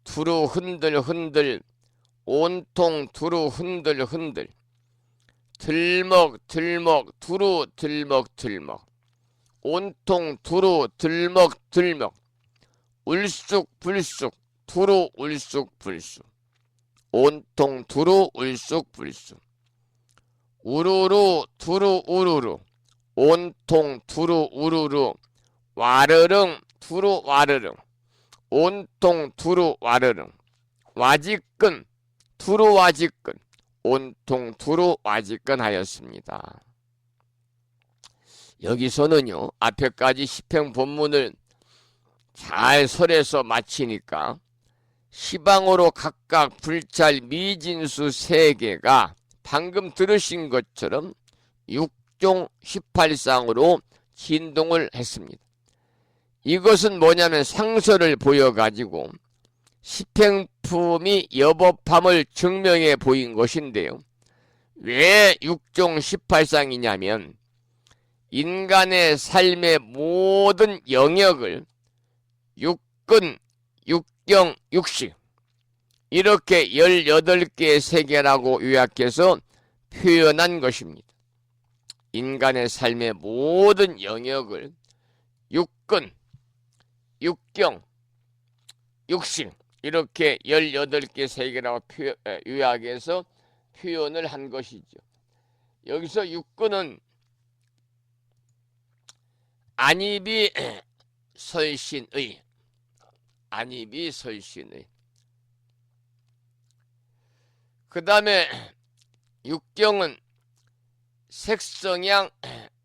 두루흔들흔들, 온통 두루흔들흔들, 들먹들먹, 두루들먹들먹, 온통 두루들먹들먹, 울쑥불쑥, 두루울쑥불쑥, 온통 두루울쑥불쑥, 우르르 두루우르르, 온통 두루우르르, 와르릉 두루와르릉, 온통 두루와르릉, 와지끈 두루와지끈, 온통 두루와지끈 하였습니다. 여기서는요, 앞에까지 십행 본문을 잘 설해서 마치니까 시방으로 각각 불찰 미진수 세계가 방금 들으신 것처럼 6종 18상으로 진동을 했습니다. 이것은 뭐냐면 상설을 보여가지고 십행품이 여법함을 증명해 보인 것인데요. 왜 6종 18상이냐면 인간의 삶의 모든 영역을 육근, 육경, 육식 이렇게 18개의 세계라고 요약해서 표현한 것입니다. 인간의 삶의 모든 영역을 육근, 육경, 육식 이렇게 18개 세계라고 요약해서 표현을 한 것이죠. 여기서 육근은 안입이 설신의, 안입이 설신의, 그 다음에 육경은 색성향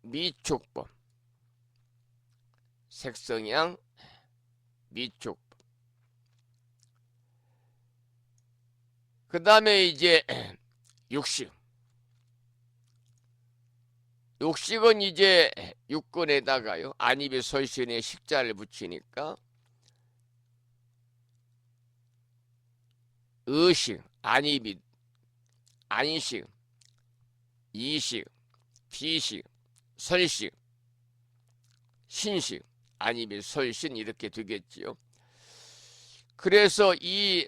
미촉법, 색성향 미촉법, 그 다음에 이제 육식, 육식은 이제 육근에다가요 안입의 설신에 식자를 붙이니까 의식, 안입이 안식, 이식, 비식, 설식, 신식, 안입이 설신 이렇게 되겠지요. 그래서 이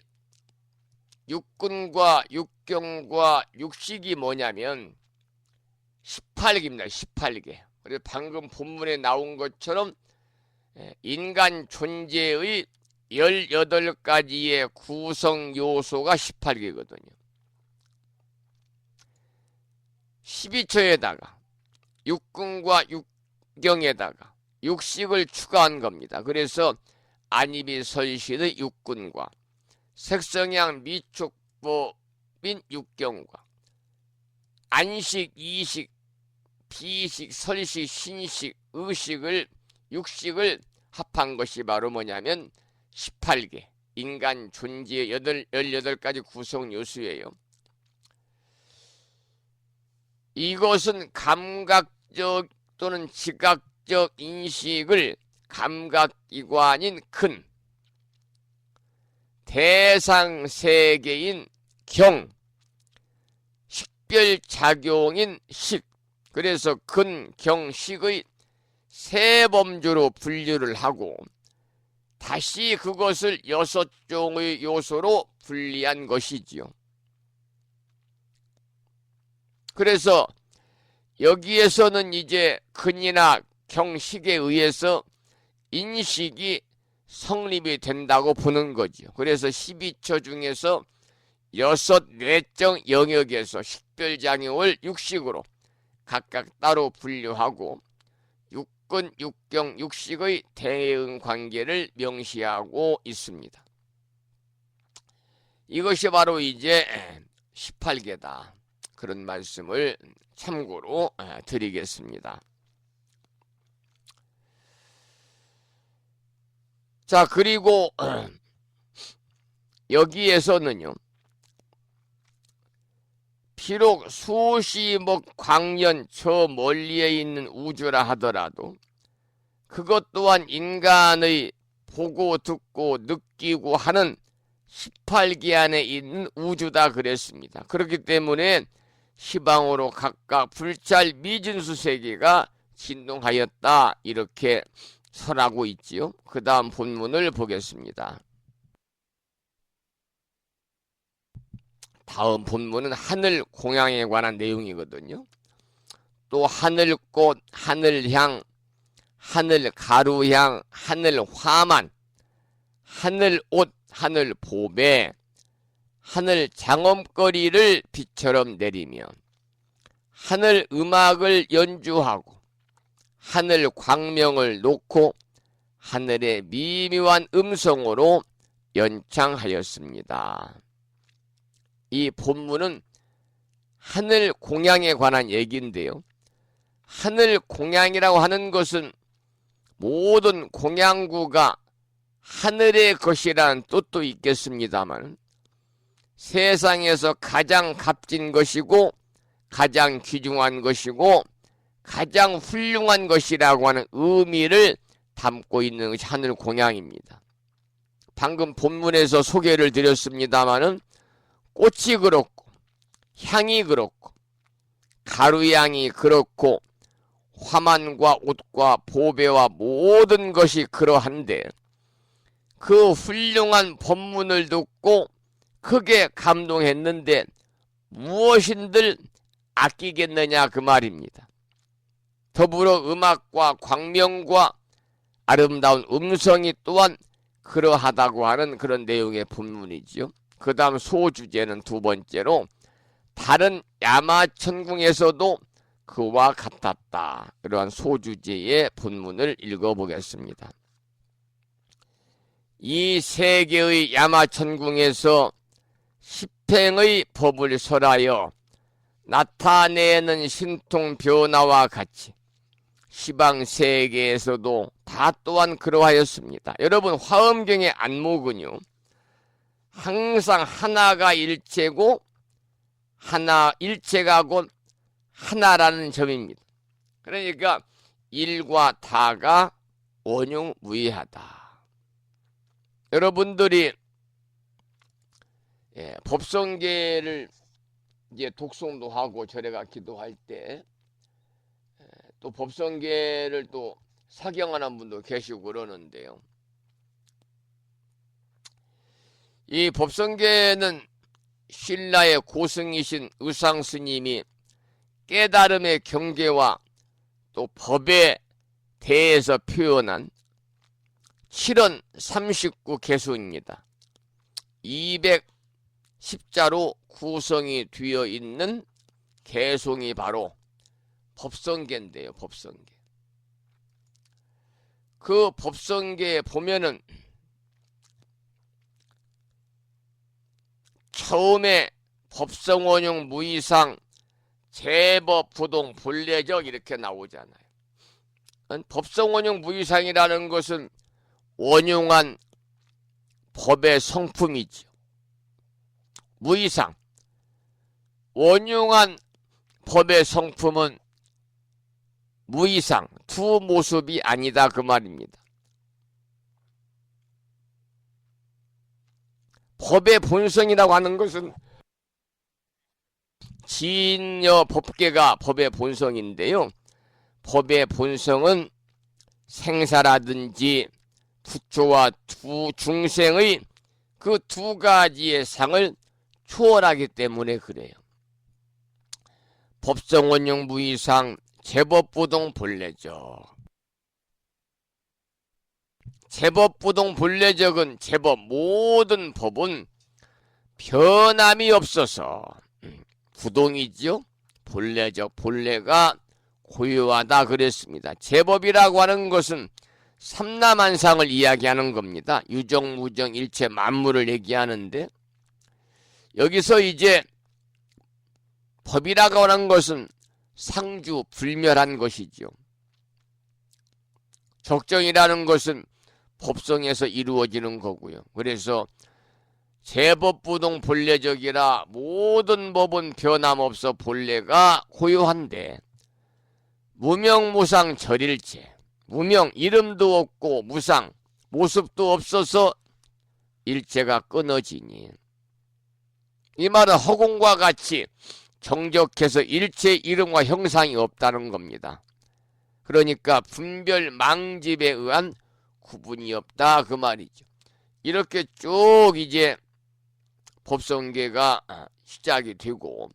육근과 육경과 육식이 뭐냐면 18개입니다. 18개. 그래서 방금 본문에 나온 것처럼 인간 존재의 18가지의 구성 요소가 18개거든요. 12처에다가 육근과 육경에다가 육식을 추가한 겁니다. 그래서 안입이 설신의 육근과 색성향 미촉법인 육경과 안식, 이식, 비식, 설식, 신식, 의식을 육식을 합한 것이 바로 뭐냐면 18개 인간 존재의 18가지 구성 요소예요. 이것은 감각적 또는 지각적 인식을 감각기관인 근, 대상세계인 경, 식별작용인 식, 그래서 근, 경, 식의 세 범주로 분류를 하고 다시 그것을 6종의 요소로 분리한 것이지요. 그래서 여기에서는 이제 근이나 경식에 의해서 인식이 성립이 된다고 보는 거죠. 그래서 12처 중에서 6 내적 영역에서 식별작용을 육식으로 각각 따로 분류하고 육근, 육경, 육식의 대응 관계를 명시하고 있습니다. 이것이 바로 이제 18개다. 그런 말씀을 참고로 드리겠습니다. 자, 그리고 여기에서는요, 비록 수십억 광년 저 멀리에 있는 우주라 하더라도 그것 또한 인간의 보고 듣고 느끼고 하는 18개 안에 있는 우주다 그랬습니다. 그렇기 때문에 시방으로 각각 불찰 미진수 세계가 진동하였다 이렇게 설하고 있지요. 그 다음 본문을 보겠습니다. 다음 본문은 하늘 공양에 관한 내용이거든요. 또 하늘꽃, 하늘향, 하늘가루향, 하늘화만, 하늘옷, 하늘보배, 하늘 장엄거리를 비처럼 내리며 하늘 음악을 연주하고 하늘 광명을 놓고 하늘의 미묘한 음성으로 연창하였습니다. 이 본문은 하늘 공양에 관한 얘기인데요. 하늘 공양이라고 하는 것은 모든 공양구가 하늘의 것이라는 뜻도 있겠습니다만 세상에서 가장 값진 것이고 가장 귀중한 것이고 가장 훌륭한 것이라고 하는 의미를 담고 있는 것이 하늘 공양입니다. 방금 본문에서 소개를 드렸습니다마는 꽃이 그렇고 향이 그렇고 가루향이 그렇고 화만과 옷과 보배와 모든 것이 그러한데 그 훌륭한 법문을 듣고 크게 감동했는데 무엇인들 아끼겠느냐 그 말입니다. 더불어 음악과 광명과 아름다운 음성이 또한 그러하다고 하는 그런 내용의 본문이지요. 그 다음 소주제는 두 번째로 다른 야마천궁에서도 그와 같았다. 이러한 소주제의 본문을 읽어보겠습니다. 이 세 개의 야마천궁에서 십행의 법을 설하여 나타내는 신통 변화와 같이 시방 세계에서도 다 또한 그러하였습니다. 여러분 화엄경의 안목은요 항상 하나가 일체고 하나 일체가 곧 하나라는 점입니다. 그러니까 일과 다가 원흉무이하다. 여러분들이 법성계를 이제 독송도 하고 절에가 기도할 때 또 법성계를 또 사경하는 분도 계시고 그러는데요. 이 법성계는 신라의 고승이신 의상스님이 깨달음의 경계와 또 법에 대해서 표현한 7은 39 개수입니다. 210자로 구성이 되어 있는 개송이 바로 법성계인데요. 법성계. 그 법성계에 보면은 처음에 법성원용 무이상 제법 부동 본래적 이렇게 나오잖아요. 법성원용 무이상이라는 것은 원용한 법의 성품이죠. 무이상 원용한 법의 성품은 무이상 두 모습이 아니다 그 말입니다. 법의 본성이라고 하는 것은 진여 법계가 법의 본성인데요. 법의 본성은 생사라든지 부처와 두 중생의 그 두 가지의 상을 초월하기 때문에 그래요. 법성원용 무이상 제법부동 본래적. 제법부동 본래적은 제법 모든 법은 변함이 없어서 부동이죠. 본래적 본래가 고유하다 그랬습니다. 제법이라고 하는 것은 삼라만상을 이야기하는 겁니다. 유정, 무정, 일체 만물을 얘기하는데 여기서 이제 법이라고 하는 것은 상주 불멸한 것이죠. 적정이라는 것은 법성에서 이루어지는 거고요. 그래서 제법부동 본래적이라 모든 법은 변함없어 본래가 고유한데 무명무상 절일체 무명 이름도 없고 무상 모습도 없어서 일체가 끊어지니 이 말은 허공과 같이 정적해서 일체 이름과 형상이 없다는 겁니다. 그러니까 분별 망집에 의한 구분이 없다 그 말이죠. 이렇게 쭉 이제 법성계가 시작이 되고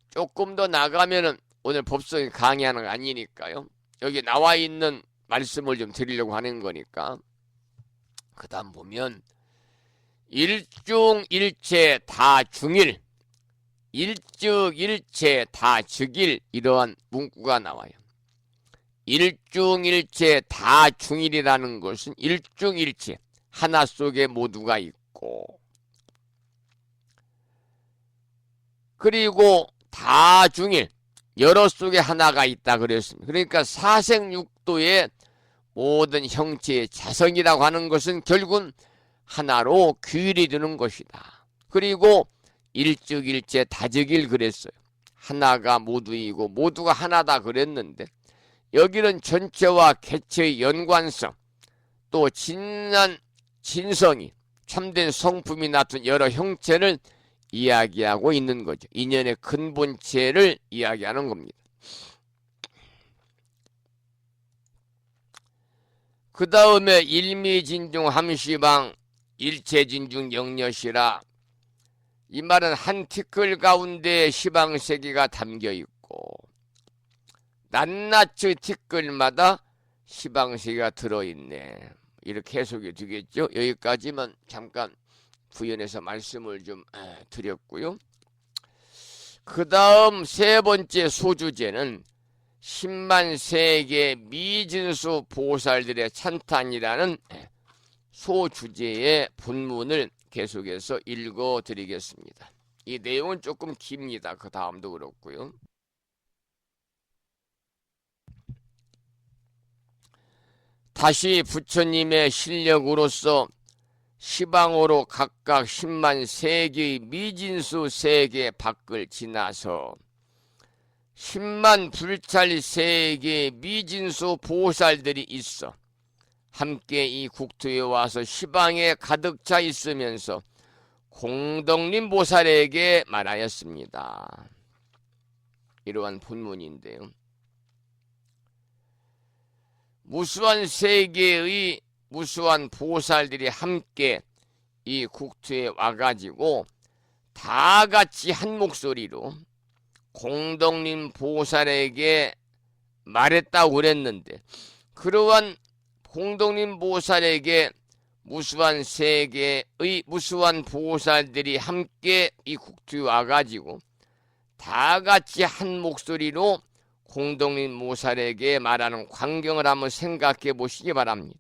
조금 더 나가면은 오늘 법성이 강의하는 거 아니니까요. 여기 나와 있는 말씀을 좀 드리려고 하는 거니까. 그 다음 보면 일중일체 다 중일 일즉일체 다 즉일 이러한 문구가 나와요. 일중일체 다 중일이라는 것은 일중일체 하나 속에 모두가 있고 그리고 다 중일 여러 속에 하나가 있다 그랬습니다. 그러니까 사생육도의 모든 형체의 자성이라고 하는 것은 결국은 하나로 규율이 되는 것이다. 그리고 일즉일체 다즉일 그랬어요. 하나가 모두이고 모두가 하나다 그랬는데 여기는 전체와 개체의 연관성 또 진한 진성이 참된 성품이 나타난 여러 형체를 이야기하고 있는 거죠. 인연의 근본체를 이야기하는 겁니다. 그 다음에 일미진중 함시방 일체진중 영여시라 이 말은 한 티끌 가운데 시방세계가 담겨있고 낱낱의 티끌마다 시방세계가 들어있네. 이렇게 해석이 되겠죠. 여기까지만 잠깐 부연해서 말씀을 좀 드렸고요. 그 다음 세 번째 소주제는 10만 세계 미진수 보살들의 찬탄이라는 소주제의 본문을 계속해서 읽어드리겠습니다. 이 내용은 조금 깁니다. 그 다음도 그렇고요. 다시 부처님의 실력으로서 시방으로 각각 10만 세계의 미진수 세계 밖을 지나서 10만 불찰 세계의 미진수 보살들이 있어 함께 이 국토에 와서 시방에 가득 차 있으면서 공덕림 보살에게 말하였습니다. 이러한 본문인데요. 무수한 세계의 무수한 보살들이 함께 이 국토에 와가지고 다 같이 한 목소리로 공덕림 보살에게 말했다고 그랬는데 그러한 공덕님 보살에게 무수한 세계의 무수한 보살들이 함께 이 국토에 와가지고 다 같이 한 목소리로 공덕님 보살에게 말하는 광경을 한번 생각해 보시기 바랍니다.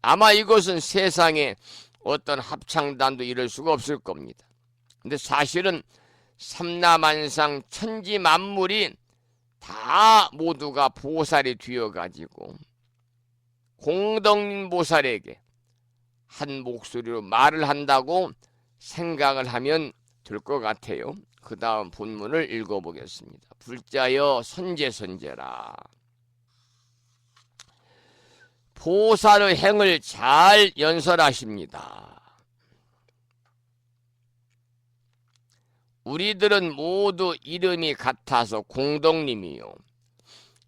아마 이것은 세상에 어떤 합창단도 이럴 수가 없을 겁니다. 근데 사실은 삼라만상 천지 만물이 다 모두가 보살이 되어가지고 공덕님 보살에게 한 목소리로 말을 한다고 생각을 하면 될 것 같아요. 그 다음 본문을 읽어보겠습니다. 불자여 선제선제라. 보살의 행을 잘 연설하십니다. 우리들은 모두 이름이 같아서 공덕님이요.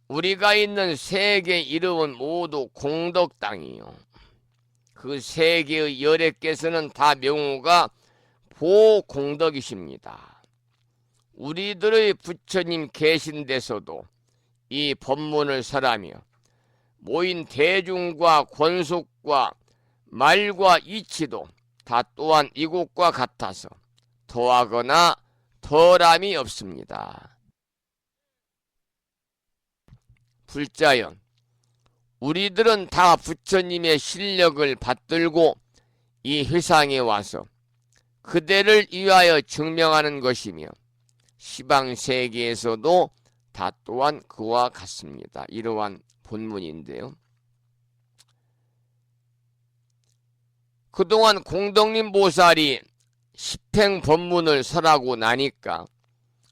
우리가 있는 세계 이름은 모두 공덕당이요. 그 세계의 열애께서는 다 명호가 보공덕이십니다. 우리들의 부처님 계신 데서도 이 법문을 설하며 모인 대중과 권속과 말과 이치도 다 또한 이곳과 같아서 더하거나 덜함이 없습니다. 불자연, 우리들은 다 부처님의 실력을 받들고 이 회상에 와서 그대를 위하여 증명하는 것이며 시방세계에서도 다 또한 그와 같습니다. 이러한 본문인데요. 그동안 공덕님 보살이 십행 법문을 설하고 나니까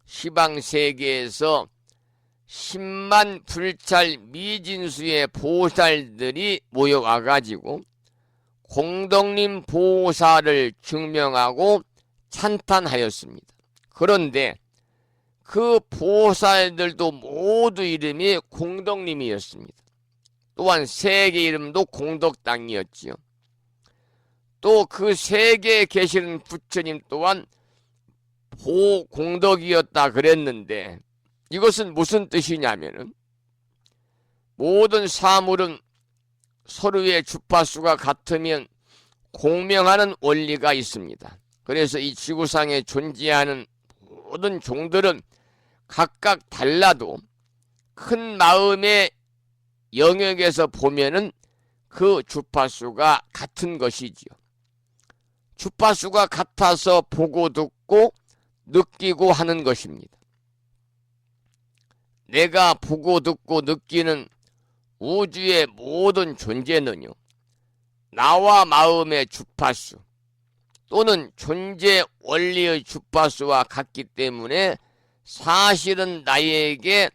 시방세계에서 10만 불찰 미진수의 보살들이 모여와가지고 공덕님 보살을 증명하고 찬탄하였습니다. 그런데 그 보살들도 모두 이름이 공덕님이었습니다. 또한 세계 이름도 공덕당이었지요. 또 그 세계에 계시는 부처님 또한 보공덕이었다 그랬는데 이것은 무슨 뜻이냐면은 모든 사물은 서로의 주파수가 같으면 공명하는 원리가 있습니다. 그래서 이 지구상에 존재하는 모든 종들은 각각 달라도 큰 마음의 영역에서 보면은 그 주파수가 같은 것이지요. 주파수가 같아서 보고 듣고 느끼고 하는 것입니다. 내가 보고 듣고 느끼는 우주의 모든 존재는요, 나와 마음의 주파수 또는 존재 원리의 주파수와 같기 때문에 사실은 나에게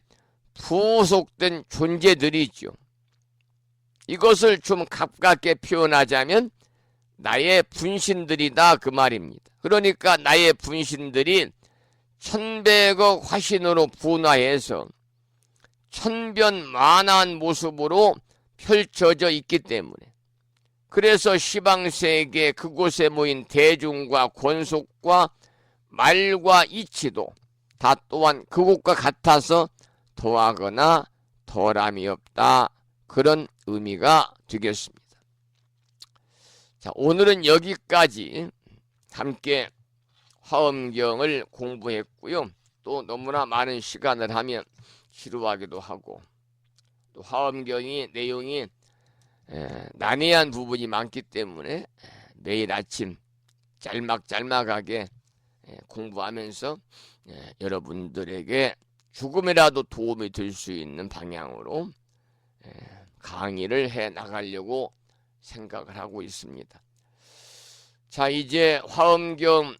부속된 존재들이죠. 이것을 좀 가깝게 표현하자면 나의 분신들이다 그 말입니다. 그러니까 나의 분신들이 천백억 화신으로 분화해서 천변만한 모습으로 펼쳐져 있기 때문에 그래서 시방세계 그곳에 모인 대중과 권속과 말과 이치도 다 또한 그곳과 같아서 더하거나 덜함이 없다. 그런 의미가 되겠습니다. 자, 오늘은 여기까지 함께 화엄경을 공부했고요. 또 너무나 많은 시간을 하면 지루하기도 하고 또 화엄경이 내용이 난해한 부분이 많기 때문에 매일 아침 짤막짤막하게 공부하면서 여러분들에게 조금이라도 도움이 될 수 있는 방향으로 강의를 해 나가려고 생각을 하고 있습니다. 자, 이제 화엄경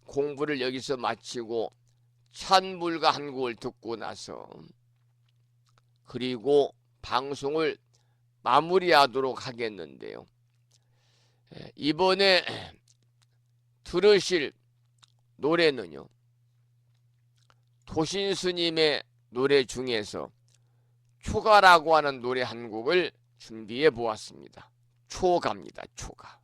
공부를 여기서 마치고 찬물과 한 곡을 듣고 나서 그리고 방송을 마무리하도록 하겠는데요. 이번에 들으실 노래는요, 도신스님의 노래 중에서 초가라고 하는 노래 한 곡을 준비해 보았습니다. 초가입니다. 초가.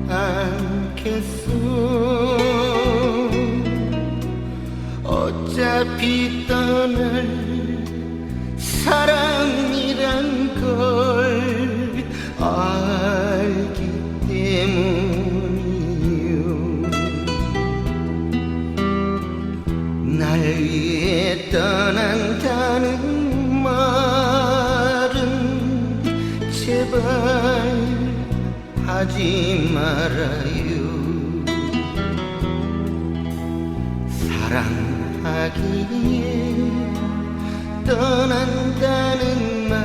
않겠소. 어차피 떠날 사랑이란 걸 알기 때문이요. 날 위해 떠난다는 말은 제발 하지 말아요. 사랑하기에 떠난다는 말,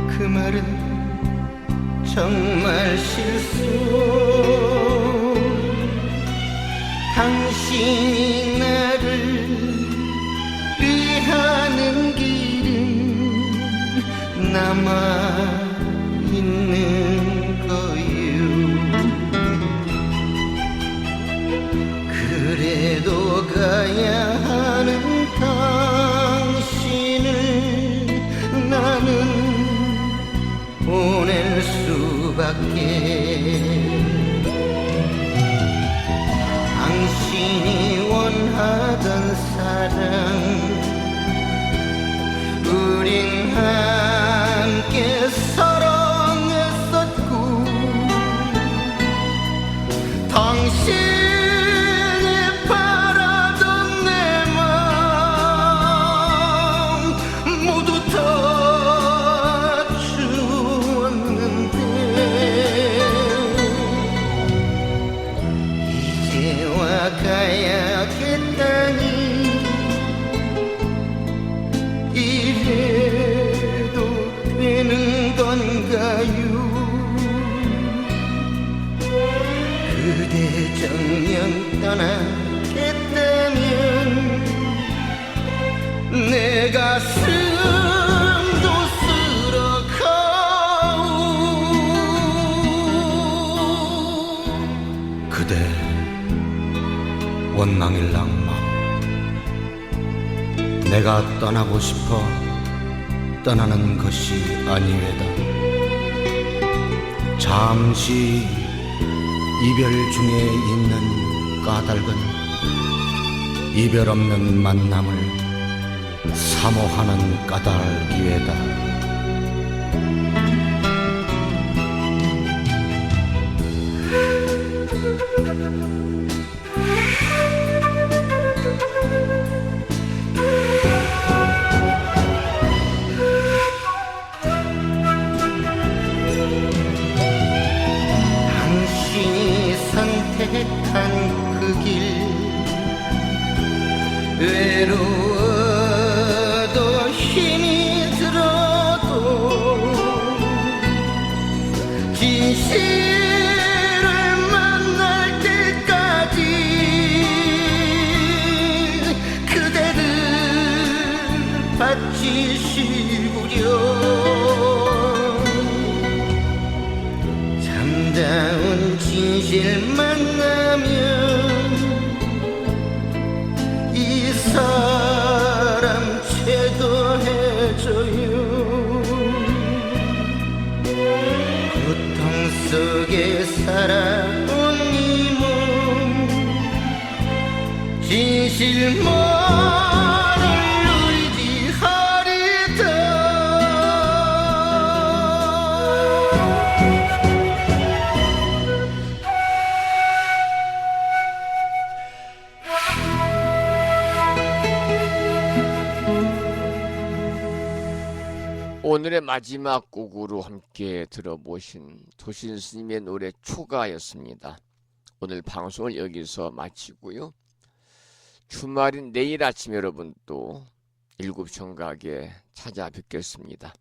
그 말은 정말 실수. 당신이 나를 위하는 길은 남아있는 거요. 그래도 가야 하는 당신을 나는 보낼 수밖에. 당신이 원하던 사랑, 우린 함께 사랑했었고, 당신이 바라던 내 맘 모두 다 주었는데, 이제와 가야겠다니. 이래도 되는 건가요? 그대 정녕 떠나겠다면 내 가슴도 쓰러가오. 그대 원망일 낭만, 내가 떠나고 싶어 떠나는 것이 아니외다. 잠시 이별 중에 있는 까닭은 이별 없는 만남을 사모하는 까닭이외다. 당신이 선택한 그 길, 외로워도 힘이 들어도 진실을 만날 때까지 그대를 바치시구려. 참다운 진실 만나면 이 사람 제도해줘요. 고통 속에 살아온 이 몸, 진실만을 의지하리다. 오늘의 마지막 곡으로 함께 들어보신 도신 스님의 노래 초가였습니다. 오늘 방송을 여기서 마치고요. 주말인 내일 아침 여러분 또 7시 정각에 찾아뵙겠습니다.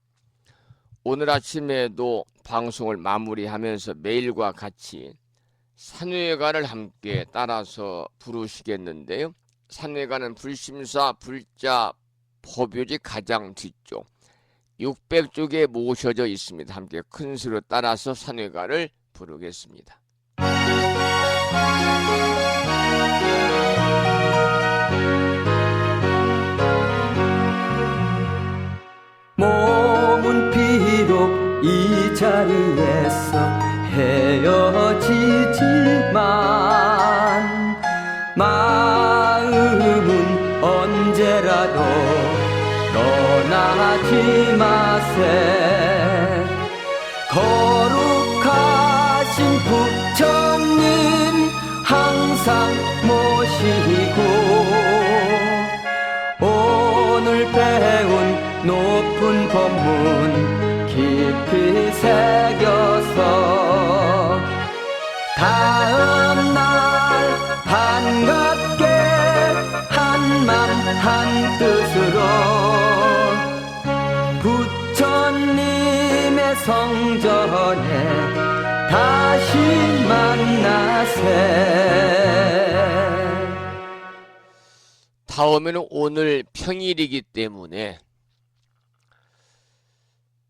오늘 아침에도 방송을 마무리하면서 매일과 같이 산회가를 함께 따라서 부르시겠는데요. 산회가는 불심사 불자 법요지 가장 뒤쪽 600쪽에 모셔져 있습니다. 함께 큰 소리로 따라서 산회가를 부르겠습니다. 몸은 비록 이 자리에서 헤어지지만 마음은 언제라도 떠나지 마세. 거룩하신 부처님 항상 모시고 오늘 배운 높은 법문 깊이 새겨서 다음날 반갑게 한맘 한뜻으로 부처님의 성전에 다시 만나세. 다음에는 오늘 평일이기 때문에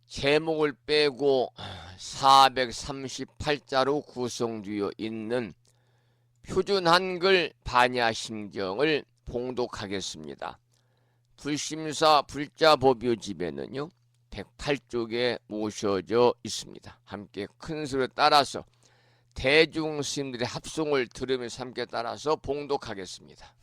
제목을 빼고 438자로 구성되어 있는 표준 한글 반야심경을 봉독하겠습니다. 불심사 불자법요집에는요 108쪽에 모셔져 있습니다. 함께 큰 소리를 따라서 대중 스님들의 합송을 들으면서 함께 따라서 봉독하겠습니다.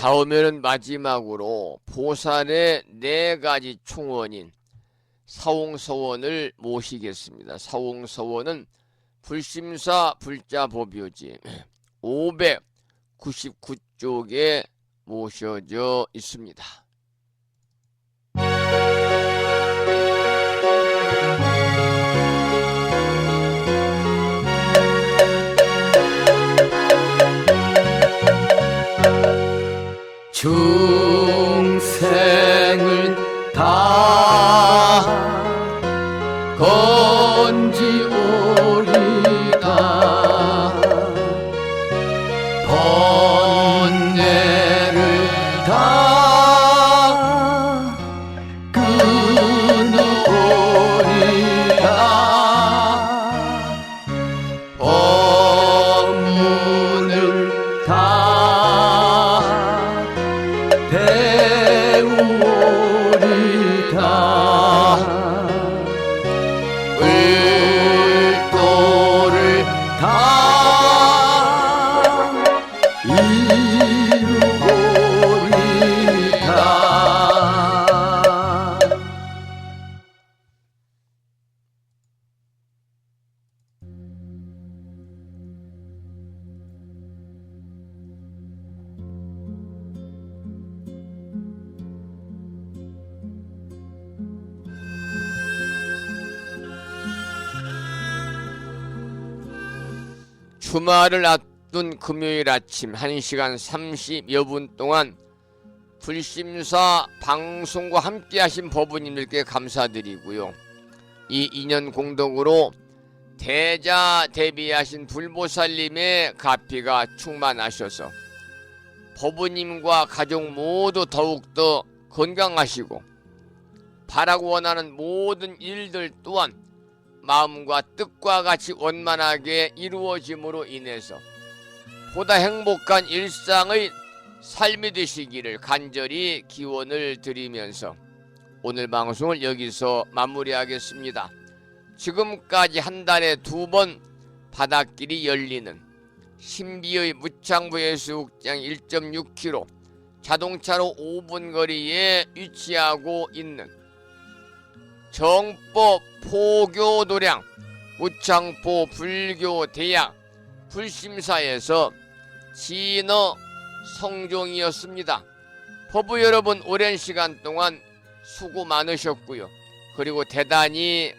다음에는 마지막으로 보살의 네 가지 충원인 사홍서원을 모시겠습니다. 사홍서원은 불심사 불자법요지 599쪽에 모셔져 있습니다. 중생을 다 건지오리다 번뇌를 다 끊어오리다 법문을 다 배우오리다 을도를 다 이루오리다 주말을 앞둔 금요일 아침 1시간 30여 분 동안 불심사 방송과 함께 하신 법부님들께 감사드리고요. 이 인연 공덕으로 대자 대비하신 불보살님의 가피가 충만하셔서 법부님과 가족 모두 더욱더 건강하시고 바라고 원하는 모든 일들 또한 마음과 뜻과 같이 원만하게 이루어짐으로 인해서 보다 행복한 일상의 삶이 되시기를 간절히 기원을 드리면서 오늘 방송을 여기서 마무리하겠습니다. 지금까지 한 달에 2번 바닷길이 열리는 신비의 무창부 해수욕장 1.6km 자동차로 5분 거리에 위치하고 있는 정법 포교도량 무창포 불교대학 불심사에서 진어 성종이었습니다. 법부 여러분 오랜 시간 동안 수고 많으셨고요. 그리고 대단히